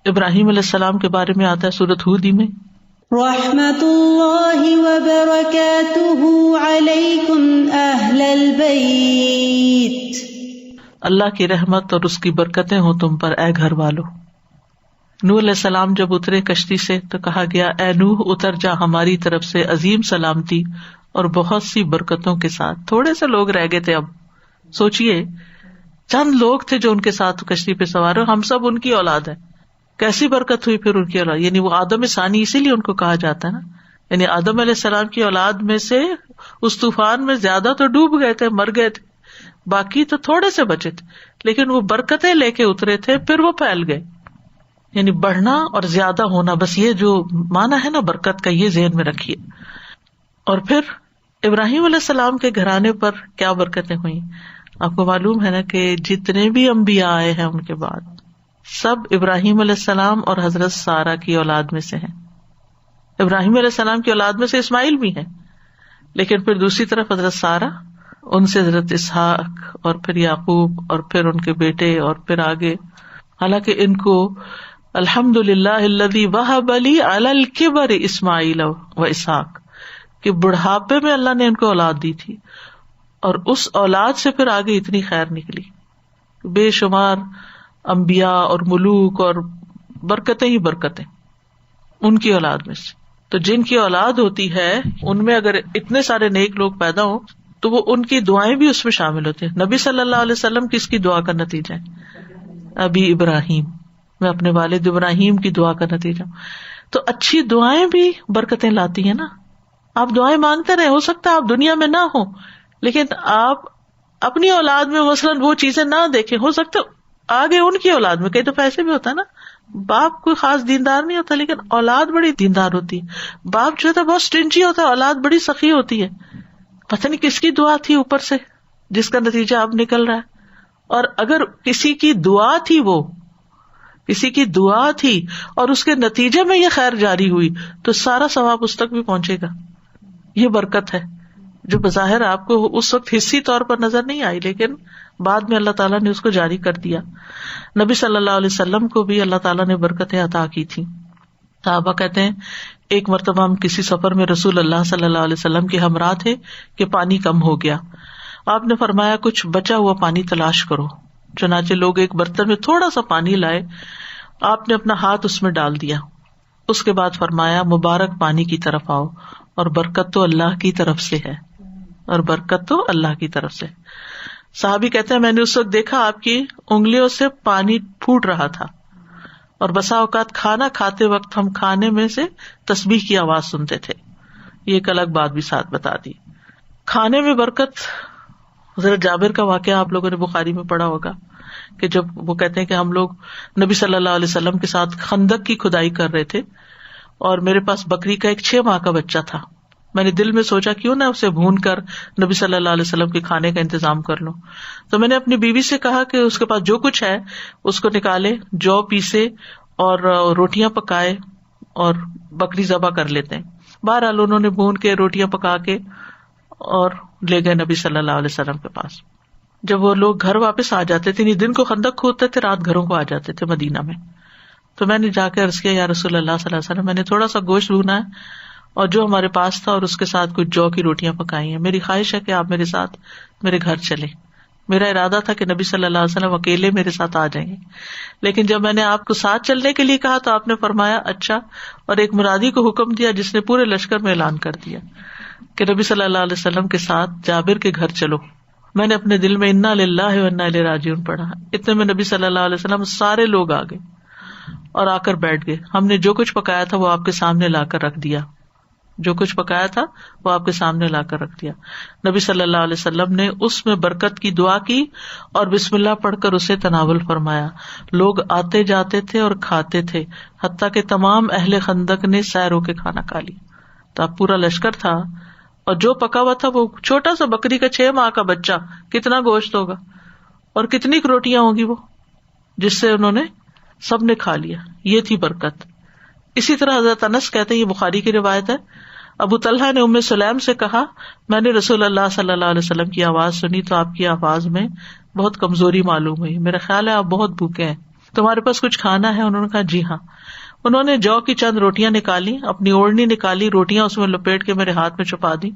ابراہیم علیہ السلام کے بارے میں آتا ہے سورۃ ہود ہی میں رحمت اللہ وبرکاتہ علیکم اہل البیت. اللہ کی رحمت اور اس کی برکتیں ہوں تم پر اے گھر والو. نوح علیہ السلام جب اترے کشتی سے تو کہا گیا اے نوح اتر جا ہماری طرف سے عظیم سلامتی اور بہت سی برکتوں کے ساتھ. تھوڑے سے لوگ رہ گئے تھے، اب سوچئے چند لوگ تھے جو ان کے ساتھ کشتی پہ سوار ہو، ہم سب ان کی اولاد ہے. کیسی برکت ہوئی پھر ان کی اولاد، یعنی وہ آدم ثانی اسی لیے ان کو کہا جاتا ہے نا، یعنی آدم علیہ السلام کی اولاد میں سے اس طوفان میں زیادہ تو ڈوب گئے تھے، مر گئے تھے، باقی تو تھوڑے سے بچے تھے، لیکن وہ برکتیں لے کے اترے تھے، پھر وہ پھیل گئے. یعنی بڑھنا اور زیادہ ہونا، بس یہ جو معنی ہے نا برکت کا، یہ ذہن میں رکھیے. اور پھر ابراہیم علیہ السلام کے گھرانے پر کیا برکتیں ہوئی. آپ کو معلوم ہے نا کہ جتنے بھی انبیاء آئے ہیں ان کے بعد سب ابراہیم علیہ السلام اور حضرت سارہ کی اولاد میں سے ہیں. ابراہیم علیہ السلام کی اولاد میں سے اسماعیل بھی ہیں، لیکن پھر دوسری طرف حضرت سارہ، ان سے حضرت اسحاق اور پھر یعقوب اور پھر ان کے بیٹے اور پھر آگے. حالانکہ ان کو الحمدللہ الذی وہب لی علی الکبر اسماعیل و اسحاق، کہ بڑھاپے میں اللہ نے ان کو اولاد دی تھی، اور اس اولاد سے پھر آگے اتنی خیر نکلی. بے شمار انبیاء اور ملوک اور برکتیں ہی برکتیں ان کی اولاد میں سے. تو جن کی اولاد ہوتی ہے ان میں اگر اتنے سارے نیک لوگ پیدا ہوں تو وہ ان کی دعائیں بھی اس میں شامل ہوتی ہیں. نبی صلی اللہ علیہ وسلم کس کی دعا کا نتیجہ ہے؟ ابی ابراہیم، میں اپنے والد ابراہیم کی دعا کا نتیجہ. تو اچھی دعائیں بھی برکتیں لاتی ہیں نا. آپ دعائیں مانگتے رہے، ہو سکتا ہے آپ دنیا میں نہ ہو، لیکن آپ اپنی اولاد میں مثلاً وہ چیزیں نہ دیکھیں، ہو سکتا آگے ان کی اولاد میں. کئی دفعہ ایسے بھی ہوتا ہے نا، باپ کوئی خاص دیندار نہیں ہوتا لیکن اولاد بڑی دیندار ہوتی ہے. باپ جو ہوتا ہے بہت اسٹرنجی ہوتا ہے، اولاد بڑی سخی ہوتی ہے. پتہ نہیں کس کی دعا تھی اوپر سے جس کا نتیجہ اب نکل رہا ہے. اور اگر کسی کی دعا تھی، وہ کسی کی دعا تھی اور اس کے نتیجے میں یہ خیر جاری ہوئی تو سارا ثواب اس تک بھی پہنچے گا. یہ برکت ہے جو بظاہر آپ کو اس وقت حصی طور پر نظر نہیں آئی، لیکن بعد میں اللہ تعالیٰ نے اس کو جاری کر دیا. نبی صلی اللہ علیہ وسلم کو بھی اللہ تعالیٰ نے برکتیں عطا کی تھی. صحابہ کہتے ہیں ایک مرتبہ ہم کسی سفر میں رسول اللہ صلی اللہ علیہ وسلم کے ہمراہ تھے کہ پانی کم ہو گیا. آپ نے فرمایا کچھ بچا ہوا پانی تلاش کرو. چنانچہ لوگ ایک برتن میں تھوڑا سا پانی لائے، آپ نے اپنا ہاتھ اس میں ڈال دیا. اس کے بعد فرمایا مبارک پانی کی طرف آؤ، اور برکت تو اللہ کی طرف سے ہے، اور برکت تو اللہ کی طرف سے. صحابی کہتے ہیں میں نے اس وقت دیکھا آپ کی انگلیوں سے پانی پھوٹ رہا تھا، اور بسا اوقات کھانا کھاتے وقت ہم کھانے میں سے تسبیح کی آواز سنتے تھے. یہ ایک الگ بات بھی ساتھ بتا دی. کھانے میں برکت، حضرت جابر کا واقعہ آپ لوگوں نے بخاری میں پڑھا ہوگا کہ جب وہ کہتے ہیں کہ ہم لوگ نبی صلی اللہ علیہ وسلم کے ساتھ خندق کی کھدائی کر رہے تھے، اور میرے پاس بکری کا ایک 6 ماہ کا بچہ تھا. میں نے دل میں سوچا کیوں نہ اسے بھون کر نبی صلی اللہ علیہ وسلم کے کھانے کا انتظام کر لوں. تو میں نے اپنی بیوی سے کہا کہ اس کے پاس جو کچھ ہے اس کو نکالے، جو پیسے اور روٹیاں پکائے اور بکری ذبح کر لیتے ہیں. بہرحال انہوں نے بھون کے روٹیاں پکا کے اور لے گئے نبی صلی اللہ علیہ وسلم کے پاس. جب وہ لوگ گھر واپس آ جاتے تھے، دن کو خندق کھودتے تھے، رات گھروں کو آ جاتے تھے مدینہ میں. تو میں نے جا کے عرض کیا یا رسول اللہ صلی اللہ علیہ وسلم، میں نے تھوڑا سا گوشت بھونا ہے اور جو ہمارے پاس تھا اور اس کے ساتھ کچھ جو کی روٹیاں پکائی ہیں. میری خواہش ہے کہ آپ میرے ساتھ میرے گھر چلے. میرا ارادہ تھا کہ نبی صلی اللہ علیہ وسلم اکیلے میرے ساتھ آ جائیں گے، لیکن جب میں نے آپ کو ساتھ چلنے کے لیے کہا تو آپ نے فرمایا اچھا، اور ایک منادی کو حکم دیا جس نے پورے لشکر میں اعلان کر دیا کہ نبی صلی اللہ علیہ وسلم کے ساتھ جابر کے گھر چلو. میں نے اپنے دل میں انا للہ و انا الیہ راجعون پڑھا. اتنے میں نبی صلی اللہ علیہ وسلم سارے لوگ آ گئے اور آ کر بیٹھ گئے. ہم نے جو کچھ پکایا تھا وہ آپ کے سامنے لا کر رکھ دیا. جو کچھ پکایا تھا وہ آپ کے سامنے لا کر رکھ دیا. نبی صلی اللہ علیہ وسلم نے اس میں برکت کی دعا کی اور بسم اللہ پڑھ کر اسے تناول فرمایا. لوگ آتے جاتے تھے اور کھاتے تھے, حتیٰ کہ تمام اہل خندق نے سیر ہو کے کھانا کھا لی. تو اب پورا لشکر تھا اور جو پکا ہوا تھا وہ چھوٹا سا بکری کا 6 ماہ کا بچہ, کتنا گوشت ہوگا اور کتنی روٹیاں ہوگی وہ, جس سے انہوں نے سب نے کھا لیا. یہ تھی برکت. اسی طرح حضرت انس کہتے ہیں, یہ بخاری کی روایت ہے, ابو طلحہ نے ام سلیم سے کہا, میں نے رسول اللہ صلی اللہ علیہ وسلم کی آواز سنی تو آپ کی آواز میں بہت کمزوری معلوم ہوئی. میرا خیال ہے آپ بہت بھوکے ہیں, تمہارے پاس کچھ کھانا ہے؟ انہوں نے کہا جی ہاں. انہوں نے جو کی چند روٹیاں نکالی, اپنی اوڑھنی نکالی, روٹیاں اس میں لپیٹ کے میرے ہاتھ میں چھپا دی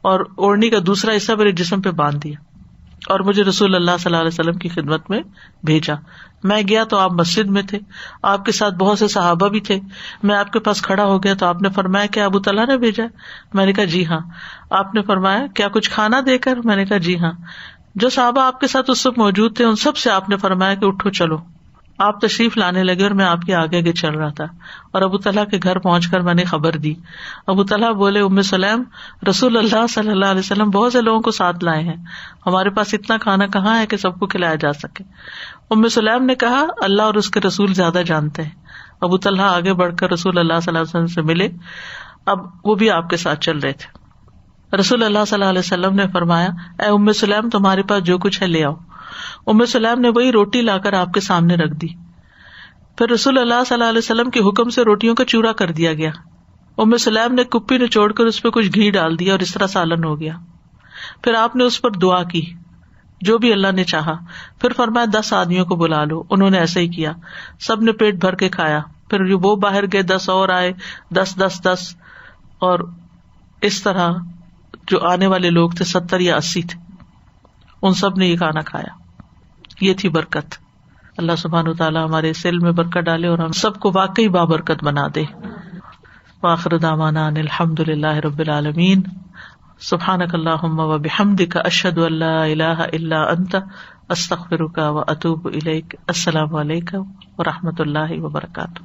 اور اوڑھنی کا دوسرا حصہ میرے جسم پہ باندھ دیا اور مجھے رسول اللہ صلی اللہ علیہ وسلم کی خدمت میں بھیجا. میں گیا تو آپ مسجد میں تھے, آپ کے ساتھ بہت سے صحابہ بھی تھے. میں آپ کے پاس کھڑا ہو گیا تو آپ نے فرمایا کہ ابو طلحہ نے بھیجا؟ میں نے کہا جی ہاں. آپ نے فرمایا کیا کچھ کھانا دے کر؟ میں نے کہا جی ہاں. جو صحابہ آپ کے ساتھ اس وقت موجود تھے ان سب سے آپ نے فرمایا کہ اٹھو چلو. آپ تشریف لانے لگے اور میں آپ کے آگے آگے چل رہا تھا اور ابو طلحہ کے گھر پہنچ کر میں نے خبر دی. ابو طلحہ بولے, ام سلیم, رسول اللہ صلی اللہ علیہ وسلم بہت سے لوگوں کو ساتھ لائے ہیں, ہمارے پاس اتنا کھانا کہاں ہے کہ سب کو کھلایا جا سکے. ام سلیم نے کہا, اللہ اور اس کے رسول زیادہ جانتے ہیں. ابو طلحہ آگے بڑھ کر رسول اللہ صلی اللہ علیہ وسلم سے ملے. اب وہ بھی آپ کے ساتھ چل رہے تھے. رسول اللہ صلی اللہ علیہ وسلم نے فرمایا, اے ام سلیم, تمہارے پاس جو کچھ ہے لے آؤ. ام سلیم نے وہی روٹی لا کر آپ کے سامنے رکھ دی. پھر رسول اللہ صلی اللہ علیہ وسلم کے حکم سے روٹیوں کا چورا کر دیا گیا. ام سلیم نے کپی نچوڑ کر اس پہ کچھ گھی ڈال دیا اور اس طرح سالن ہو گیا. پھر آپ نے اس پر دعا کی جو بھی اللہ نے چاہا. پھر فرمایا 10 آدمیوں کو بلا لو. انہوں نے ایسے ہی کیا, سب نے پیٹ بھر کے کھایا. پھر وہ باہر گئے, 10 اور آئے, 10 اور اس طرح جو آنے والے لوگ تھے 70 یا 80 تھے, ان سب نے یہ کھانا کھایا. یہ تھی برکت. اللہ سبحانہ وتعالیٰ ہمارے اس علم میں برکت ڈالے اور ہم سب کو واقعی بابرکت بنا دے. وآخر دعوانا ان الحمد للہ رب العالمین. سبحانک اللہم وبحمدک, اشہد ان لا الہ الا انت, استغفرک واتوب الیک. السلام علیکم ورحمۃ اللہ وبرکاتہ.